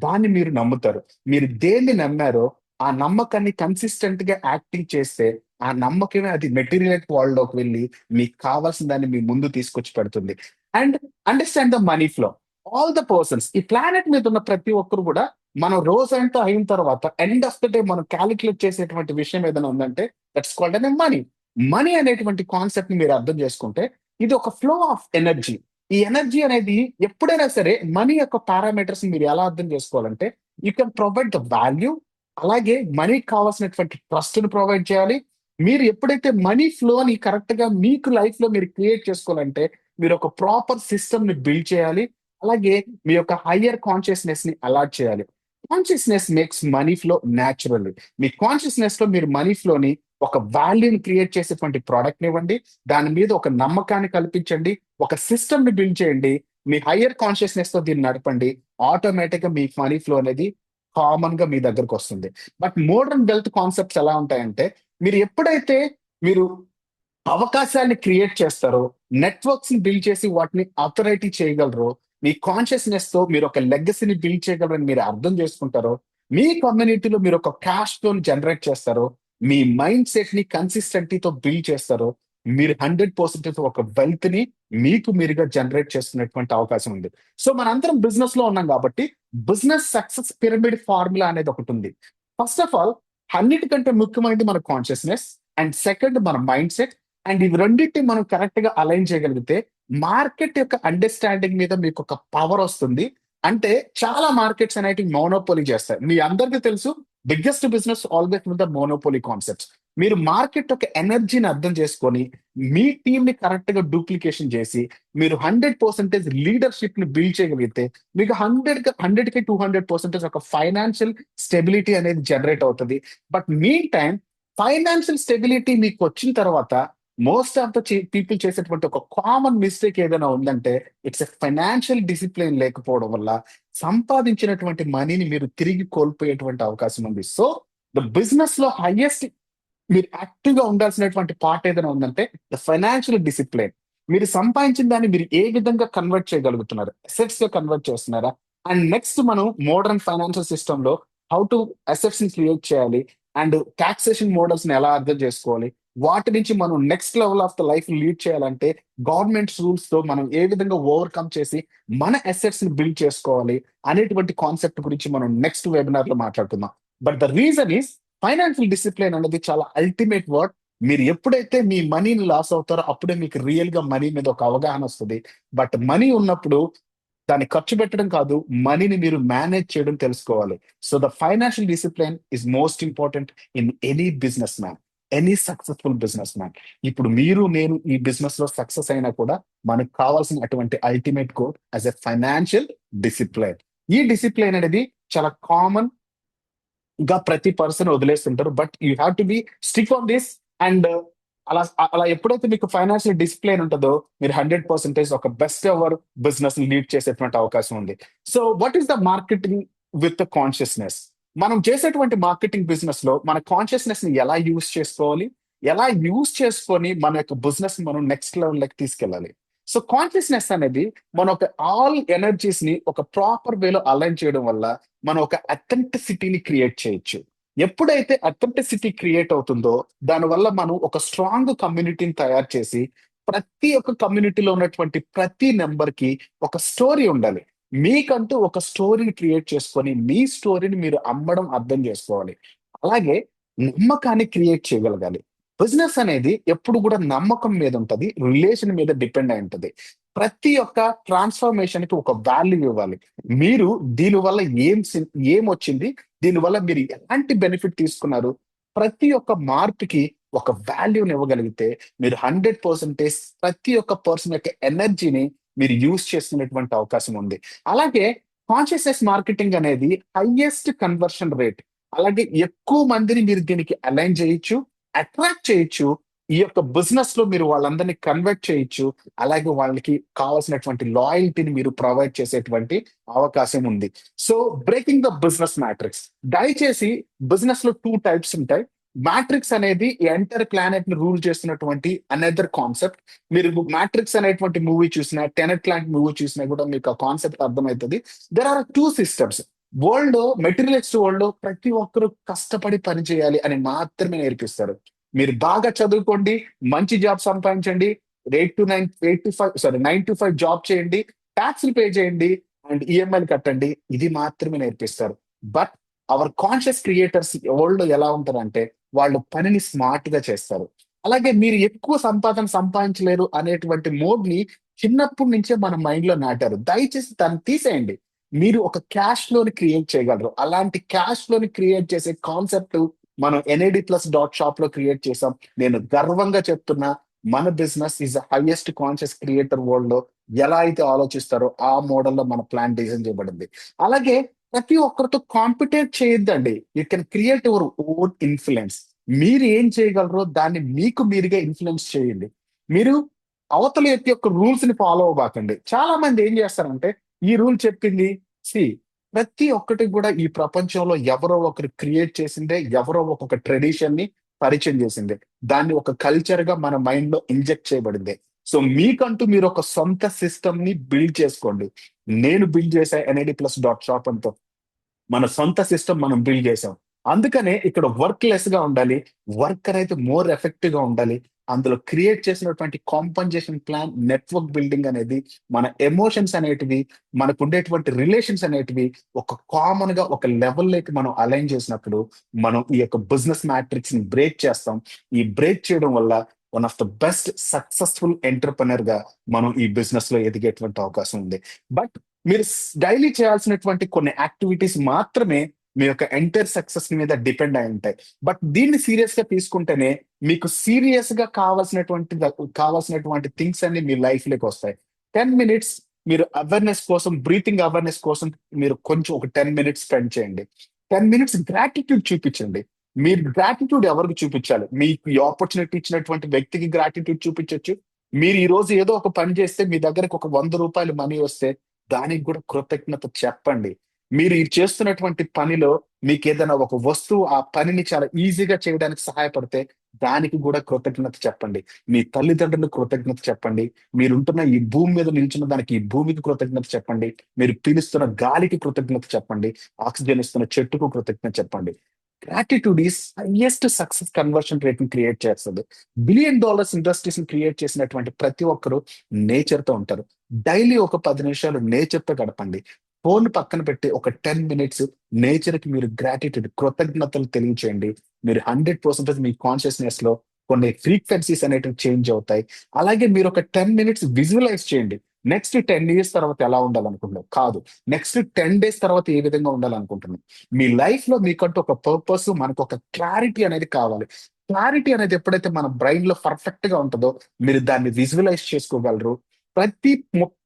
దాన్ని మీరు నమ్ముతారు. మీరు దేన్ని నమ్మారో ఆ నమ్మకాన్ని కన్సిస్టెంట్ గా యాక్టింగ్ చేస్తే ఆ నమ్మకమే అది మెటీరియల్ వరల్డ్ లోకి వెళ్ళి మీకు కావాల్సిన దాన్ని మీ ముందు తీసుకొచ్చి పెడుతుంది. And understand the money flow. All the persons ఈ ప్లానెట్ మీద ఉన్న ప్రతి ఒక్కరు కూడా మనం రోజంతా అయిన తర్వాత ఎండ్ ఆఫ్ ద డే మనం క్యాలిక్యులేట్ చేసేటువంటి విషయం ఏదైనా ఉందంటే దట్స్ కాల్డ్ అనే మనీ. మనీ అనేటువంటి కాన్సెప్ట్ ని మీరు అర్థం చేసుకుంటే ఇది ఒక ఫ్లో ఆఫ్ ఎనర్జీ. ఈ ఎనర్జీ అనేది ఎప్పుడైనా సరే మనీ యొక్క పారామీటర్స్ మీరు ఎలా అర్థం చేసుకోవాలంటే you can provide the value. అలాగే మనీకి కావాల్సినటువంటి ట్రస్ట్ ని ప్రొవైడ్ చేయాలి. మీరు ఎప్పుడైతే మనీ ఫ్లోని కరెక్ట్ గా మీకు లైఫ్ లో మీరు క్రియేట్ చేసుకోవాలంటే మీరు ఒక ప్రాపర్ సిస్టమ్ ని బిల్డ్ చేయాలి. అలాగే మీ యొక్క హయ్యర్ కాన్షియస్నెస్ ని అలాట్ చేయాలి. Consciousness makes money flow naturally. మీ కాన్షియస్నెస్ లో మీరు మనీ ఫ్లోని ఒక వాల్యూని క్రియేట్ చేసేటువంటి ప్రోడక్ట్ ఇవ్వండి. దాని మీద ఒక నమ్మకాన్ని కల్పించండి. ఒక సిస్టమ్ ని బిల్డ్ చేయండి. మీ హయ్యర్ కాన్షియస్నెస్ తో దీన్ని నడపండి. ఆటోమేటిక్ గా మీ మనీ ఫ్లో అనేది కామన్ గా మీ దగ్గరకు వస్తుంది. బట్ మోడర్న్ వెల్త్ కాన్సెప్ట్స్ ఎలా ఉంటాయంటే మీరు ఎప్పుడైతే మీరు అవకాశాన్ని క్రియేట్ చేస్తారో, నెట్వర్క్స్ ని బిల్డ్ చేసి వాటిని అథారిటీ చేయగలరో, మీ కాన్షియస్నెస్ తో మీరు ఒక లెగసీని బిల్డ్ చేయగలరని మీరు అర్థం చేసుకుంటారో, మీ కమ్యూనిటీలో మీరు ఒక క్యాష్ ఫ్లో జనరేట్ చేస్తారో, మీ మైండ్ సెట్ ని కన్సిస్టెంటీతో బిల్డ్ చేస్తారో, మీరు 100% ఒక వెల్త్ ని మీకు మీరుగా జనరేట్ చేసుకునేటువంటి అవకాశం ఉంది. సో మనందరం బిజినెస్ లో ఉన్నాం కాబట్టి బిజినెస్ సక్సెస్ పిరమిడ్ ఫార్ములా అనేది ఒకటి ఉంది. ఫస్ట్ ఆఫ్ ఆల్ అన్నిటికంటే ముఖ్యమైనది మన కాన్షియస్నెస్, అండ్ సెకండ్ మన మైండ్ సెట్. అండ్ ఇవి రెండింటిని మనం కరెక్ట్ గా అలైన్ చేయగలిగితే మార్కెట్ యొక్క అండర్స్టాండింగ్ మీద మీకు ఒక పవర్ వస్తుంది. అంటే చాలా మార్కెట్స్ అనేటివి మోనోపోలీ చేస్తాయి. మీ అందరికీ తెలుసు biggest business always with the monopoly concepts. మీరు మార్కెట్ యొక్క ఎనర్జీని అర్థం చేసుకొని మీ టీమ్ ని కరెక్ట్ గా డూప్లికేషన్ చేసి మీరు 100% లీడర్షిప్ ని బిల్డ్ చేయగలిగితే మీకు 100కి 200% ఒక ఫైనాన్షియల్ స్టెబిలిటీ అనేది జనరేట్ అవుతుంది. But mean time financial stability మీకు వచ్చిన తర్వాత మోస్ట్ ఆఫ్ ద పీపుల్ చేసేటువంటి ఒక కామన్ మిస్టేక్ ఏదైనా ఉందంటే ఇట్స్ ఎ ఫైనాన్షియల్ డిసిప్లిన్ లేకపోవడం వల్ల సంపాదించినటువంటి మనీని మీరు తిరిగి కోల్పోయేటువంటి అవకాశం ఉంది. సో ద బిజినెస్ లో హైయెస్ట్ మీరు యాక్టివ్ గా ఉండాల్సినటువంటి పార్ట్ ఏదైనా ఉందంటే ద ఫైనాన్షియల్ డిసిప్లిన్. మీరు సంపాదించిన దాన్ని మీరు ఏ విధంగా కన్వర్ట్ చేయగలుగుతున్నారు, అసెట్స్ గా కన్వర్ట్ చేస్తున్నారా? అండ్ నెక్స్ట్ మనం మోడర్న్ ఫైనాన్షియల్ సిస్టమ్ లో హౌ టు అసెట్స్ ని క్రియేట్ చేయాలి అండ్ టాక్సేషన్ మోడల్స్ ని ఎలా అర్థం చేసుకోవాలి, వాటి నుంచి మనం next level of the life lead చేయాలంటే గవర్నమెంట్ రూల్స్ తో మనం ఏ విధంగా ఓవర్కమ్ చేసి మన అసెట్స్ ని బిల్డ్ చేసుకోవాలి అనేటువంటి కాన్సెప్ట్ గురించి మనం నెక్స్ట్ వెబినార్ లో మాట్లాడుకుందాం. But the reason is financial discipline అనేది చాలా అల్టిమేట్ వర్డ్. మీరు ఎప్పుడైతే మీ మనీని లాస్ అవుతారో అప్పుడే మీకు రియల్ గా మనీ మీద ఒక అవగాహన వస్తుంది. బట్ మనీ ఉన్నప్పుడు దాన్ని ఖర్చు పెట్టడం కాదు, మనీని మీరు మేనేజ్ చేయడం తెలుసుకోవాలి. So the financial discipline is most important in any business man, any successful business man. ఇప్పుడు మీరు నేను ఈ బిజినెస్ లో సక్సెస్ అయినా కూడా మనకు కావాల్సిన అటువంటి ultimate code as a financial discipline. ఈ డిసిప్లిన్ అనేది చాలా కామన్ గా ప్రతి పర్సన్ వదిలేస్తుంటారు. But you have to be stick on this. And అలా అలా ఎప్పుడైతే మీకు ఫైనాన్షియల్ డిసిప్లిన్ ఉంటుందో మీరు 100% ఒక బెస్ట్ ఎవర్ బిజినెస్ లీడ్ చేసేటువంటి అవకాశం ఉంది. So what is the marketing with consciousness? మనం చేసేటువంటి మార్కెటింగ్ బిజినెస్ లో మన కాన్షియస్నెస్ ని ఎలా యూజ్ చేసుకోవాలి, ఎలా యూజ్ చేసుకొని మన యొక్క బిజినెస్ మనం నెక్స్ట్ లెవెల్ లెక్క తీసుకెళ్ళాలి. సో కాన్షియస్నెస్ అనేది మన ఒక ఆల్ ఎనర్జీస్ ని ఒక ప్రాపర్ వేలో అలైన్ చేయడం వల్ల మనం ఒక అథెంటిసిటీని క్రియేట్ చేయొచ్చు. ఎప్పుడైతే అథెంటిసిటీ క్రియేట్ అవుతుందో దానివల్ల మనం ఒక స్ట్రాంగ్ కమ్యూనిటీని తయారు చేసి ప్రతి ఒక్క కమ్యూనిటీలో ఉన్నటువంటి ప్రతి నెంబర్ కి ఒక స్టోరీ ఉండాలి. మీకంటూ ఒక స్టోరీని క్రియేట్ చేసుకొని మీ స్టోరీని మీరు అమ్మడం అర్థం చేసుకోవాలి. అలాగే నమ్మకాన్ని క్రియేట్ చేయగలగాలి. బిజినెస్ అనేది ఎప్పుడు కూడా నమ్మకం మీద ఉంటది, రిలేషన్ మీద డిపెండ్ అయి ఉంటది. ప్రతి ఒక్క ట్రాన్స్ఫర్మేషన్ కి ఒక వాల్యూ ఇవ్వాలి. మీరు దీనివల్ల ఏం వచ్చింది, దీనివల్ల మీరు ఎలాంటి బెనిఫిట్ తీసుకున్నారు, ప్రతి ఒక్క మార్పుకి ఒక వాల్యూని ఇవ్వగలిగితే మీరు 100% ప్రతి ఒక్క పర్సన్ యొక్క ఎనర్జీని మీరు యూజ్ చేసుకునేటువంటి అవకాశం ఉంది. అలాగే కాన్షియస్నెస్ మార్కెటింగ్ అనేది హైయెస్ట్ కన్వర్షన్ రేట్. అలాగే ఎక్కువ మందిని మీరు దీనికి అలైన్ చేయొచ్చు, అట్రాక్ట్ చేయొచ్చు. ఈ యొక్క బిజినెస్ లో మీరు వాళ్ళందరినీ కన్వర్ట్ చేయొచ్చు. అలాగే వాళ్ళకి కావాల్సినటువంటి లాయల్టీని మీరు ప్రొవైడ్ చేసేటువంటి అవకాశం ఉంది. So breaking the business matrix. దయచేసి బిజినెస్ లో టూ టైప్స్ ఉంటాయి. మ్యాట్రిక్స్ అనేది ఎంటర్ ప్లానెట్ ని రూల్ చేస్తున్నటువంటి అనదర్ కాన్సెప్ట్. మీరు మ్యాట్రిక్స్ అనేటువంటి మూవీ చూసినా, టెనెట్ లాంటి మూవీ చూసినా కూడా మీకు ఆ కాన్సెప్ట్ అర్థమవుతుంది. There are two systems. World, materialist world లో ప్రతి ఒక్కరు కష్టపడి పని చేయాలి అని మాత్రమే నేర్పిస్తారు. మీరు బాగా చదువుకోండి, మంచి జాబ్ సంపాదించండి, 9 to 5 జాబ్ చేయండి, ట్యాక్స్లు పే చేయండి అండ్ ఈఎంఐలు కట్టండి, ఇది మాత్రమే నేర్పిస్తారు. But our conscious creators world ఎలా ఉంటారంటే వాళ్ళు పనిని స్మార్ట్ గా చేస్తారు. అలాగే మీరు ఎక్కువ సంపాదన సంపాదించలేరు అనేటువంటి మోడ్ ని చిన్నప్పటి నుంచే మన మైండ్ లో నాటారు. దయచేసి దాన్ని తీసేయండి. మీరు ఒక క్యాష్ ఫ్లోని క్రియేట్ చేయగలరు. అలాంటి క్యాష్ ఫ్లోని క్రియేట్ చేసే కాన్సెప్ట్ మనం NAD+ లో క్రియేట్ చేసాం. నేను గర్వంగా చెప్తున్నా, మన business is the highest conscious creator world లో ఎలా అయితే ఆలోచిస్తారో ఆ మోడల్లో మన ప్లాన్ డిజైన్ చేయబడింది. అలాగే ప్రతి ఒక్కరితో కాంపిటేట్ చేయొద్దండి. You can create your own influence. మీరు ఏం చేయగలరో దాన్ని మీకు మీరుగా ఇన్ఫ్లుయెన్స్ చేయండి. మీరు అవతల వ్యక్తి యొక్క రూల్స్ ని ఫాలో అవ్వకండి. చాలా మంది ఏం చేస్తారంటే ఈ రూల్ చెప్పింది, సి ప్రతి ఒక్కటి కూడా ఈ ప్రపంచంలో ఎవరో ఒకరు క్రియేట్ చేసిందే, ఎవరో ఒక్కొక్క ట్రెడిషన్ ని పరిచయం చేసిందే. దాన్ని ఒక కల్చర్ గా మన మైండ్ లో ఇంజెక్ట్ చేయబడింది. సో మీకంటూ మీరు ఒక సొంత సిస్టమ్ ని బిల్డ్ చేసుకోండి. నేను బిల్డ్ చేసా NAD+.shop అంతో మన సొంత సిస్టమ్ మనం బిల్డ్ చేసాం. అందుకనే ఇక్కడ వర్క్ లెస్ గా ఉండాలి, వర్క్ అనేది మోర్ ఎఫెక్టివ్ గా ఉండాలి. అందులో క్రియేట్ చేసినటువంటి కాంపన్సేషన్ ప్లాన్, నెట్వర్క్ బిల్డింగ్ అనేది, మన ఎమోషన్స్ అనేటివి, మనకు ఉండేటువంటి రిలేషన్స్ అనేటివి ఒక కామన్ గా ఒక లెవెల్లోకి మనం అలైన్ చేసినప్పుడు మనం ఈ యొక్క బిజినెస్ మ్యాట్రిక్స్ ని బ్రేక్ చేస్తాం. ఈ బ్రేక్ చేయడం వల్ల one of the best successful entrepreneur గా మనం ఈ బిజినెస్ లో ఎదిగేటువంటి అవకాశం ఉంది. బట్ మీరు డైలీ చేయాల్సినటువంటి కొన్ని యాక్టివిటీస్ మాత్రమే మీ యొక్క ఎంటైర్ సక్సెస్ మీద డిపెండ్ అయి ఉంటాయి. బట్ దీన్ని సీరియస్ గా తీసుకుంటేనే మీకు సీరియస్ గా కావాల్సినటువంటి థింగ్స్ అన్ని మీ లైఫ్ లోకి వస్తాయి. 10 minutes మీరు అవేర్నెస్ కోసం, బ్రీతింగ్ అవేర్నెస్ కోసం మీరు కొంచెం ఒక 10 minutes స్పెండ్ చేయండి. 10 minutes గ్రాటిట్యూడ్ చూపించండి. మీరు గ్రాటిట్యూడ్ ఎవరికి చూపించాలి? మీకు ఈ ఆపర్చునిటీ ఇచ్చినటువంటి వ్యక్తికి గ్రాటిట్యూడ్ చూపించొచ్చు. మీరు ఈ రోజు ఏదో ఒక పని చేస్తే మీ దగ్గరకు ఒక ₹100 మనీ వస్తే దానికి కూడా కృతజ్ఞత చెప్పండి. మీరు ఇది చేస్తున్నటువంటి పనిలో మీకు ఏదైనా ఒక వస్తువు ఆ పనిని చాలా ఈజీగా చేయడానికి సహాయపడితే దానికి కూడా కృతజ్ఞత చెప్పండి. మీ తల్లిదండ్రులకు కృతజ్ఞత చెప్పండి. మీరుంటున్న ఈ భూమి మీద నిల్చున్న దానికి ఈ భూమికి కృతజ్ఞత చెప్పండి. మీరు పీలుస్తున్న గాలికి కృతజ్ఞత చెప్పండి. ఆక్సిజన్ ఇస్తున్న చెట్టుకు కృతజ్ఞత చెప్పండి. Gratitude is highest success conversion rate ని క్రియేట్ చేస్తుంది. $1 billion ఇండస్ట్రీస్ ని క్రియేట్ చేసినటువంటి ప్రతి ఒక్కరు నేచర్ తో ఉంటారు. డైలీ ఒక 10 నిమిషాలు నేచర్ తో గడపండి. ఫోన్ పక్కన పెట్టి ఒక 10 minutes నేచర్ కి మీరు గ్రాటిట్యూడ్, కృతజ్ఞతలు తెలియచేయండి. మీరు 100% మీ కాన్షియస్నెస్ లో కొన్ని ఫ్రీక్వెన్సీస్ అనేటివి చేంజ్ అవుతాయి. అలాగే మీరు ఒక 10 minutes విజువలైజ్ చేయండి. నెక్స్ట్ 10 years తర్వాత ఎలా ఉండాలనుకుంటున్నావు కాదు, నెక్స్ట్ 10 days తర్వాత ఏ విధంగా ఉండాలనుకుంటున్నావు. మీ లైఫ్ లో మీకంటూ ఒక పర్పస్, మనకు ఒక క్లారిటీ అనేది కావాలి. క్లారిటీ అనేది ఎప్పుడైతే మన బ్రెయిన్ లో పర్ఫెక్ట్ గా ఉంటుందో మీరు దాన్ని విజువలైజ్ చేసుకోగలరు.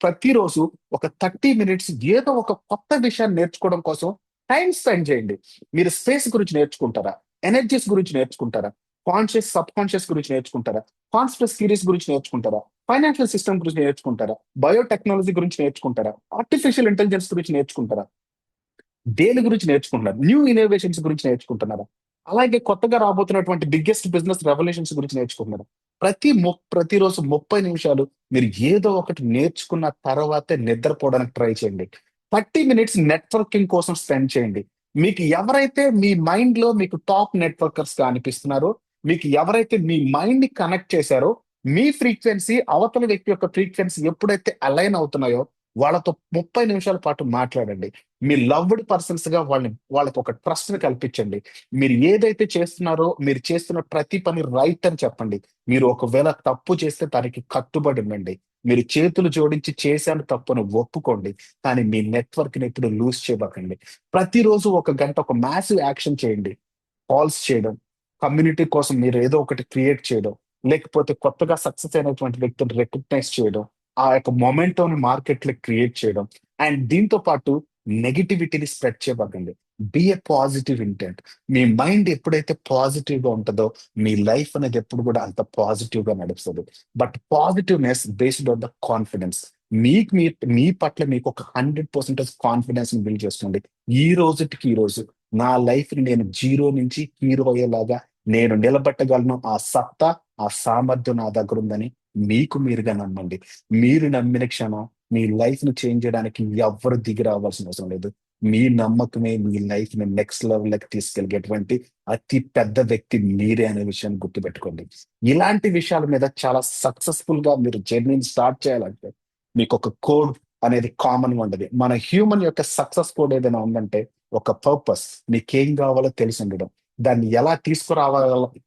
ప్రతిరోజు ఒక 30 minutes ఏదో ఒక కొత్త విషయాన్ని నేర్చుకోవడం కోసం టైం స్పెండ్ చేయండి. మీరు స్పేస్ గురించి నేర్చుకుంటారా? ఎనర్జీస్ గురించి నేర్చుకుంటారా? కాన్షియస్, సబ్ కాన్షియస్ గురించి నేర్చుకుంటారా? కాన్స్పిరసీ థియరీస్ గురించి నేర్చుకుంటారా? ఫైనాన్షియల్ సిస్టమ్ గురించి నేర్చుకుంటారా? బయోటెక్నాలజీ గురించి నేర్చుకుంటారా? ఆర్టిఫిషియల్ ఇంటెలిజెన్స్ గురించి నేర్చుకుంటారా? దేని గురించి నేర్చుకుంటున్నారు? న్యూ ఇన్నోవేషన్స్ గురించి నేర్చుకుంటున్నారా? అలాగే కొత్తగా రాబోతున్నటువంటి బిగ్గెస్ట్ బిజినెస్ రెవల్యూషన్స్ గురించి నేర్చుకుంటున్నారా? ప్రతిరోజు 30 నిమిషాలు మీరు ఏదో ఒకటి నేర్చుకున్న తర్వాతే నిద్రపోవడానికి ట్రై చేయండి. 30 minutes నెట్వర్కింగ్ కోసం స్పెండ్ చేయండి. మీకు ఎవరైతే మీ మైండ్ లో మీకు టాప్ నెట్వర్కర్స్ గా అనిపిస్తున్నారో, మీకు ఎవరైతే మీ మైండ్ ని కనెక్ట్ చేశారో, మీ ఫ్రీక్వెన్సీ అవతల వ్యక్తి యొక్క ఫ్రీక్వెన్సీ ఎప్పుడైతే అలైన్ అవుతున్నాయో వాళ్ళతో 30 నిమిషాల పాటు మాట్లాడండి. మీ లవ్డ్ పర్సన్స్ గా వాళ్ళకి ఒక ట్రస్ట్ ని కల్పించండి. మీరు ఏదైతే చేస్తున్నారో, మీరు చేస్తున్న ప్రతి పని రైట్ అని చెప్పండి. మీరు ఒకవేళ తప్పు చేస్తే దానికి కట్టుబడి ఉండండి. మీరు చేతులు జోడించి చేశాను తప్పును ఒప్పుకోండి. కానీ మీ నెట్వర్క్ ని ఎప్పుడు లూజ్ చేయబాకండి. ప్రతిరోజు ఒక గంట ఒక మ్యాసివ్ యాక్షన్ చేయండి. కాల్స్ చేయడం, కమ్యూనిటీ కోసం మీరు ఏదో ఒకటి క్రియేట్ చేయడం, లేకపోతే కొత్తగా సక్సెస్ అయినటువంటి వ్యక్తిని రికగ్నైజ్ చేయడం, ఆ యొక్క మొమెంటోని మార్కెట్ లో క్రియేట్ చేయడం. అండ్ దీంతో పాటు నెగిటివిటీని స్ప్రెడ్ చేయబాకండి. Be a positive intent. మీ మైండ్ ఎప్పుడైతే పాజిటివ్ గా ఉంటుందో మీ లైఫ్ అనేది ఎప్పుడు కూడా అంత పాజిటివ్ గా నడుస్తుంది. But positiveness based on the confidence. మీకు మీ పట్ల మీకు ఒక 100% కాన్ఫిడెన్స్ ని బిల్డ్ చేసుకోండి. ఈ రోజుకి ఈ రోజు నా లైఫ్ ని నేను జీరో నుంచి హీరో అయ్యేలాగా నేను నిలబెట్టగలను, ఆ సత్తా, ఆ సామర్థ్యం నా దగ్గర ఉందని మీకు మీరుగా నమ్మండి. మీరు నమ్మిన క్షణం మీ లైఫ్ ని చేంజ్ చేయడానికి ఎవ్వరు దిగి రావాల్సిన అవసరం లేదు. మీ నమ్మకమే మీ లైఫ్ ని నెక్స్ట్ లెవెల్‌కి తీసుకెళ్ళేటువంటి అతి పెద్ద వ్యక్తి మీరే అనే విషయాన్ని గుర్తుపెట్టుకోండి. ఇలాంటి విషయాల మీద చాలా సక్సెస్‌ఫుల్ గా మీరు జర్నీని స్టార్ట్ చేయాలంటే మీకొక కోడ్ అనేది కామన్‌గా ఉంటది. మన హ్యూమన్ యొక్క సక్సెస్ కోడ్ ఏదైనా ఉందంటే ఒక పర్పస్. మీకేం కావాలో తెలిసుండడం. దాన్ని ఎలా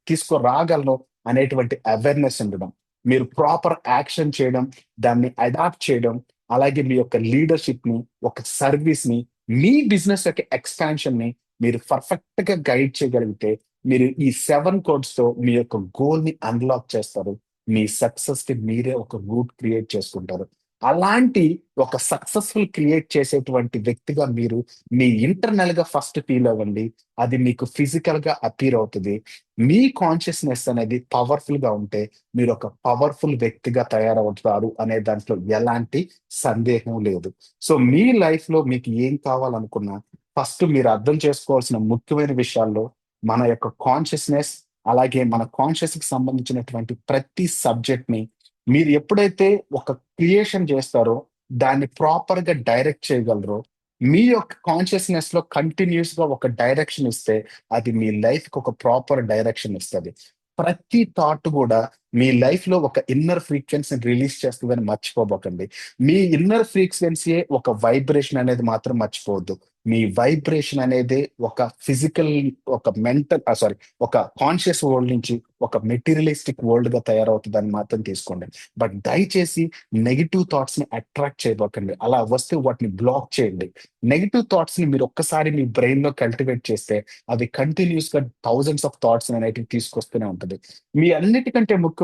తీసుకురాగలను అనేటువంటి అవేర్‌నెస్ ఉండడం. మీరు ప్రాపర్ యాక్షన్ చేయడం, దాన్ని అడాప్ట్ చేయడం, అలాగే మీ యొక్క లీడర్‌షిప్‌ని, ఒక సర్వీస్‌ని, మీ బిజినెస్ యొక్క ఎక్స్‌పాన్షన్‌ని మీరు పర్ఫెక్ట్‌గా గైడ్ చేయగలిగితే, మీరు ఈ 7 కోడ్స్‌తో మీ యొక్క గోల్‌ని అన్‌లాక్ చేస్తారు. మీ సక్సెస్‌కి మీరే ఒక రూట్ క్రియేట్ చేసుకుంటారు. అలాంటి ఒక సక్సెస్‌ఫుల్ క్రియేట్ చేసేటువంటి వ్యక్తిగా మీరు మీ ఇంటర్నల్‌గా ఫస్ట్ ఫీల్ అవ్వండి. అది మీకు ఫిజికల్‌గా అపియర్ అవుతది. మీ కాన్షియస్‌నెస్ అనేది పవర్‌ఫుల్‌గా ఉంటే మీరొక పవర్‌ఫుల్ వ్యక్తిగా తయారవుతారు అనే దాంట్లో ఎలాంటి సందేహం లేదు. సో, మీ లైఫ్‌లో మీకు ఏం కావాలనుకున్నా ఫస్ట్ మీరు అర్థం చేసుకోవాల్సిన ముఖ్యమైన విషయాల్లో మన యొక్క కాన్షియస్‌నెస్, అలాగే మన కాన్షియస్‌కి సంబంధించినటువంటి ప్రతి సబ్జెక్ట్‌ని మీరు ఎప్పుడైతే ఒక క్రియేషన్ చేస్తారో, దాన్ని ప్రాపర్‌గా డైరెక్ట్ చేయగలరో, మీ యొక్క కాన్షియస్‌నెస్‌లో కంటిన్యూయస్‌గా ఒక డైరెక్షన్ ఇస్తే, అది మీ లైఫ్‌కి ఒక ప్రాపర్ డైరెక్షన్ ఇస్తది. ప్రతి థాట్ గూడా మీ లైఫ్‌లో ఒక ఇన్నర్ ఫ్రీక్వెన్సీని రిలీజ్ చేస్తదని మర్చిపోబోకండి. మీ ఇన్నర్ ఫ్రీక్వెన్సీయే ఒక వైబ్రేషన్ అనేది మాత్రం మర్చిపోవద్దు. మీ వైబ్రేషన్ అనేది ఒక ఫిజికల్, ఒక మెంటల్ సారీ, ఒక కాన్షియస్ వరల్డ్ నుంచి ఒక మెటీరియలిస్టిక్ వరల్డ్‌గా తయారవుతదని మాత్రం తీసుకోండి. బట్ దయచేసి నెగెటివ్ థాట్స్‌ని అట్రాక్ట్ చేయబోకండి. అలా వస్తే వాటిని బ్లాక్ చేయండి. నెగెటివ్ థాట్స్‌ని మీరు ఒక్కసారి మీ బ్రెయిన్‌లో కల్టివేట్ చేస్తే అవి కంటిన్యూయస్‌గా థౌసండ్స్ ఆఫ్ థాట్స్ అనేటివి తీసుకొస్తూనే ఉంటది. మీ అన్నిటికంటే ముఖ్యమైనది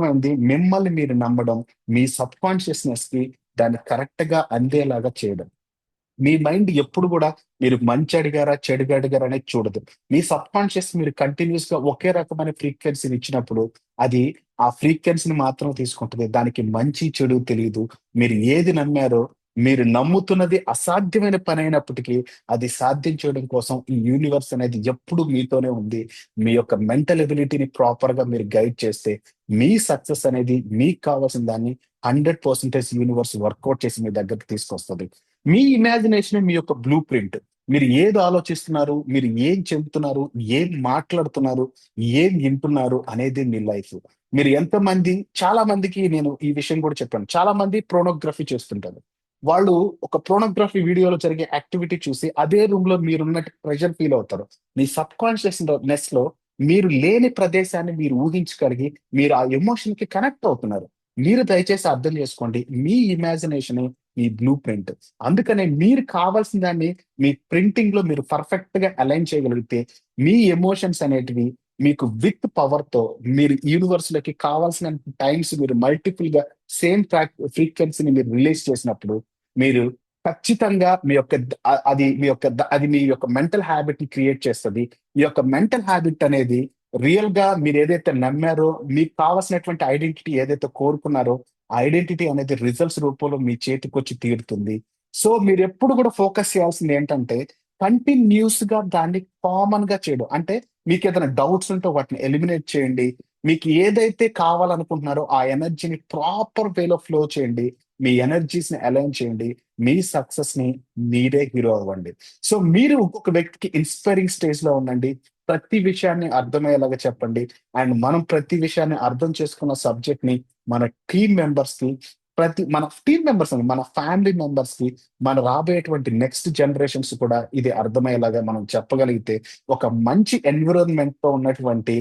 మిమ్మల్ని మీరు నమ్మడం, మీ సబ్‌కాన్షియస్‌నెస్‌కి దాన్ని కరెక్ట్‌గా అందేలాగా చేయడం. మీ మైండ్ ఎప్పుడు గూడా మీరు మంచి అడిగారా, చెడుగా అడిగారా అనేది చూడదు. మీ సబ్‌కాన్షియస్ మీరు కంటిన్యూయస్‌గా ఒకే రకమైన ఫ్రీక్వెన్సీని ఇచ్చినప్పుడు, అది ఆ ఫ్రీక్వెన్సీని మాత్రం తీసుకుంటది. దానికి మంచి, చెడు తెలీదు. మీరు ఏది నమ్మారో, మీరు నమ్ముతున్నది అసాధ్యమైన పనైనప్పటికీ, అది సాధ్యం చేయడం కోసం ఈ యూనివర్స్ అనేది ఎప్పుడు మీతోనే ఉంది. మీ యొక్క మెంటల్ ఎబిలిటీని ప్రాపర్‌గా మీరు గైడ్ చేస్తే, మీ సక్సెస్ అనేది మీకు కావాల్సిన దాన్ని 100% యూనివర్స్ వర్కౌట్ చేసి మీ దగ్గరికి తీసుకొస్తది. మీ ఇమాజినేషనే మీ యొక్క బ్లూ ప్రింట్. మీరు ఏది ఆలోచిస్తున్నారు, మీరు ఏం చెబుతున్నారు, ఏం మాట్లాడుతున్నారు, ఏం వింటున్నారు అనేది మీ లైఫ్. మీరు ఎంతమంది చాలా మందికి నేను ఈ విషయం కూడా చెప్పాను. చాలా మంది పోర్నోగ్రఫీ చేస్తుంటారు. వాళ్ళు ఒక పోర్నోగ్రఫీ వీడియోలో జరిగే యాక్టివిటీ చూసి అదే రూమ్‌లో మీరున్నట్టు ప్రెషర్ ఫీల్ అవుతారు. మీ సబ్‌కాన్షియస్‌నెస్‌లో మీరు లేని ప్రదేశాన్ని మీరు ఊహించగలిగి, మీరు ఆ ఎమోషన్‌కి కనెక్ట్ అవుతున్నారు. మీరు దయచేసి అర్థం చేసుకోండి. మీ ఇమాజినేషనే మీ బ్లూ ప్రింట్. అందుకనే మీరు కావాల్సిన దాన్ని మీ ప్రింటింగ్‌లో మీరు పర్ఫెక్ట్‌గా అలైన్ చేయగలిగితే, మీ ఎమోషన్స్ అనేటివి మీకు విత్ పవర్‌తో మీరు యూనివర్స్‌లోకి కావాల్సినంత టైమ్స్ మీరు మల్టిపుల్‌గా సేమ్ ఫ్రీక్వెన్సీని మీరు రిలీజ్ చేసినప్పుడు, మీరు ఖచ్చితంగా మీ యొక్క అది మీ యొక్క మెంటల్ హాబిట్‌ని క్రియేట్ చేస్తది. ఈ యొక్క మెంటల్ హాబిట్ అనేది రియల్‌గా మీరేదైతే నమ్మారో, మీకు కావాల్సినటువంటి ఐడెంటిటీ ఏదైతే కోరుకున్నారో, ఆ ఐడెంటిటీ అనేది రిజల్ట్స్ రూపంలో మీ చేతికొచ్చి తీరుతుంది. సో, మీరెప్పుడు గూడా ఫోకస్ చేయాల్సిందేంటంటే, కంటిన్యూయస్‌గా దాన్ని కామన్‌గా చేయడం. అంటే మీకేదైనా డౌట్స్ ఉంటే వాటిని ఎలిమినేట్ చేయండి. మీకు ఏదైతే కావాలనుకుంటున్నారో ఆ ఎనర్జీని ప్రాపర్ వేలో ఫ్లో చేయండి. మీ ఎనర్జీస్‌ని అలైన్ చేయండి. మీ సక్సెస్‌ని మీరే హీరో అవ్వండి. సో, మీరు ఇంకొక వ్యక్తికి ఇన్‌స్పైరింగ్ స్టేజ్‌లో ఉండండి. ప్రతి విషయాన్ని అర్థమయ్యేలాగా చెప్పండి. అండ్ మనం ప్రతి విషయాన్ని అర్థం చేసుకున్న సబ్జెక్ట్‌ని మన టీమ్ మెంబర్స్‌కి, మన టీమ్ మెంబర్స్ అని మన ఫ్యామిలీ మెంబర్స్‌కి, మన రాబోయేటువంటి నెక్స్ట్ జనరేషన్స్ కూడా ఇది అర్థమయ్యేలాగా మనం చెప్పగలిగితే, ఒక మంచి ఎన్విరాన్మెంట్‌తో ఉన్నటువంటి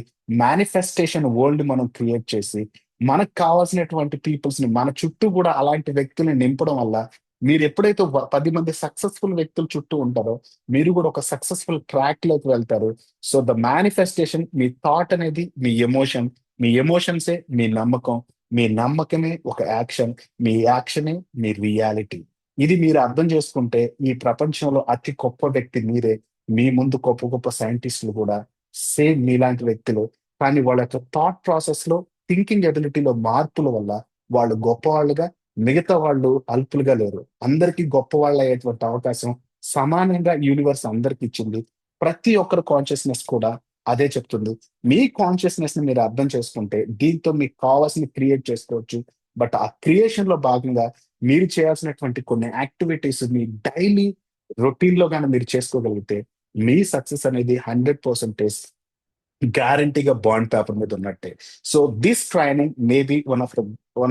మేనిఫెస్టేషన్ వరల్డ్ మనం క్రియేట్ చేసి, మనకు కావాల్సినటువంటి పీపుల్స్‌ని మన చుట్టూ గూడా అలాంటి వ్యక్తుల్ని నింపడం వల్ల, మీరెప్పుడైతే 10 మంది సక్సెస్‌ఫుల్ వ్యక్తుల చుట్టూ ఉంటారో, మీరు గూడా ఒక సక్సెస్‌ఫుల్ ట్రాక్‌లోకి వెళ్తారు. So, the manifestation me thought అనేది మీ ఎమోషన్. మీ ఎమోషన్సే మీ నమ్మకం. మీ నమ్మకమే ఒక యాక్షన్. మీ యాక్షనే మీ రియాలిటీ. ఇది మీరు అర్థం చేసుకుంటే ఈ ప్రపంచంలో అతి గొప్ప వ్యక్తి మీరే. మీ ముందు గొప్ప గొప్ప సైంటిస్టులు కూడా సేమ్ మీలాంటి వ్యక్తులు. కానీ వాళ్ళ యొక్క థాట్ ప్రాసెస్ లో, థింకింగ్ ఎబిలిటీలో మార్పుల వల్ల వాళ్ళు గొప్పవాళ్ళుగా, మిగతా వాళ్ళు అల్పులుగా లేరు. అందరికీ గొప్పవాళ్ళు అయ్యేటువంటి అవకాశం సమానంగా యూనివర్స్ అందరికి ఇచ్చింది. ప్రతి ఒక్కరి కాన్షియస్నెస్ కూడా అదే చెప్తుంది. మీ కాన్షియస్నెస్ ని మీరు అర్థం చేసుకుంటే దీంతో మీకు కావాల్సింది క్రియేట్ చేసుకోవచ్చు. బట్ ఆ క్రియేషన్ లో భాగంగా మీరు చేయాల్సినటువంటి కొన్ని యాక్టివిటీస్ మీ డైలీ రొటీన్ లో గాని మీరు చేసుకోగలిగితే మీ సక్సెస్ అనేది 100% గ్యారంటీగా బాండ్ పేపర్ మీద ఉన్నట్టే. So this training maybe one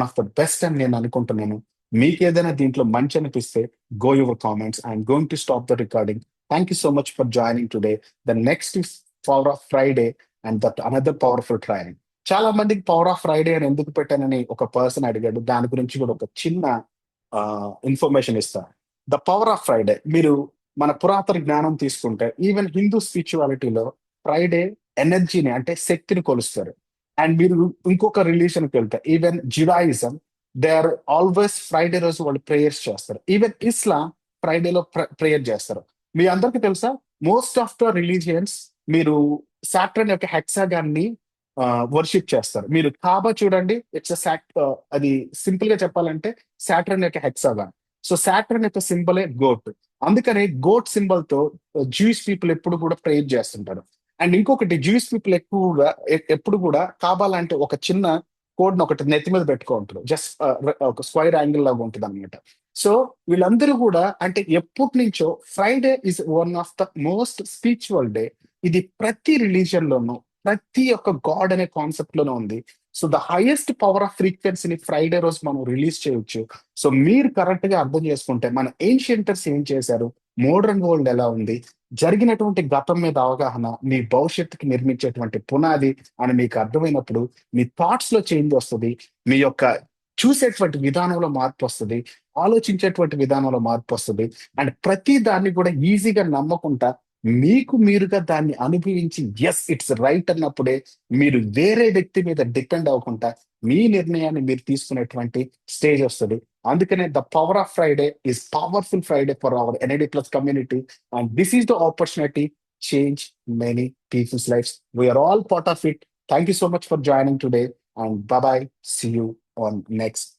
of the best అని నేను అనుకుంటున్నాను. మీకు ఏదైనా దీంట్లో మంచి అనిపిస్తే go your comments. I'm going to stop the recording. Thank you so much for joining today. The next is power of Friday and that another powerful training. చాలా మందికి పవర్ ఆఫ్ ఫ్రైడే అని ఎందుకు పెట్టానని ఒక పర్సన్ అడిగాడు. దాని గురించి కూడా ఒక చిన్న ఇన్ఫర్మేషన్ ఇస్తాను. ద పవర్ ఆఫ్ ఫ్రైడే, మీరు మన పురాతన జ్ఞానం తీసుకుంటే ఈవెన్ హిందూ స్పిరిచువాలిటీలో ఫ్రైడే ఎనర్జీని అంటే శక్తిని కొలుస్తారు. అండ్ మీరు ఇంకొక రిలీజన్కి వెళ్తే even Judaism, they are always Friday రోజు వాళ్ళు ప్రేయర్స్ చేస్తారు. ఈవెన్ ఇస్లాం ఫ్రైడేలో ప్రేయర్ చేస్తారు. మీ అందరికీ తెలుసా, మోస్ట్ ఆఫ్ ద రిలీజియన్స్ మీరు సాటర్న్ యొక్క హెక్సాగాన్ ని వర్షిప్ చేస్తారు. మీరు కాబా చూడండి, ఇట్స్ అది సింపుల్ గా చెప్పాలంటే సాటర్న్ యొక్క హెక్సాగాన్. సో సాటర్న్ యొక్క సింబలే గోట్. అందుకనే గోట్ సింబల్ తో జూయిష్ పీపుల్ ఎప్పుడు కూడా ప్రేయర్ చేస్తుంటారు. అండ్ ఇంకొకటి, జూయిష్ పీపుల్ ఎక్కువగా ఎప్పుడు కూడా కాబా లాంటి ఒక చిన్న కోడ్ ఒకటి నెత్తి మీద పెట్టుకుంటారు. జస్ట్ ఒక స్క్వైర్ యాంగిల్ లాగా ఉంటుంది అనమాట. సో వీళ్ళందరూ కూడా అంటే ఎప్పటి నుంచో Friday is one of the most spiritual day. ఇది ప్రతి రిలీజియన్ లోనూ, ప్రతి ఒక్క గాడ్ అనే కాన్సెప్ట్ లోనే ఉంది. So the highest power of ఫ్రీక్వెన్సీని ఫ్రైడే రోజు మనం రిలీజ్ చేయొచ్చు. సో మీరు కరెక్ట్ గా అర్థం చేసుకుంటే మన ఏన్షియంటర్స్ ఏం చేశారు, మోడర్న్ వరల్డ్ ఎలా ఉంది, జరిగినటువంటి గతం మీద అవగాహన మీ భవిష్యత్తుకి నిర్మించేటువంటి పునాది అని మీకు అర్థమైనప్పుడు మీ థాట్స్ లో చేంజ్ వస్తుంది. మీ యొక్క చూసేటువంటి విధానంలో మార్పు వస్తుంది. ఆలోచించేటువంటి విధానంలో మార్పు వస్తుంది. అండ్ ప్రతి దాన్ని కూడా ఈజీగా నమ్మకుండా మీకు మీరుగా దాన్ని అనుభవించి ఎస్ ఇట్స్ రైట్ అన్నప్పుడే మీరు వేరే వ్యక్తి మీద డిపెండ్ అవ్వకుండా మీ నిర్ణయాన్ని మీరు తీసుకునేటువంటి స్టేజ్ వస్తుంది. అందుకనే the power of Friday is powerful Friday for our NID plus community. And this is the opportunity change many people's lifes. We are all part of it. Thank you so much for joining today and bye bye. See you on next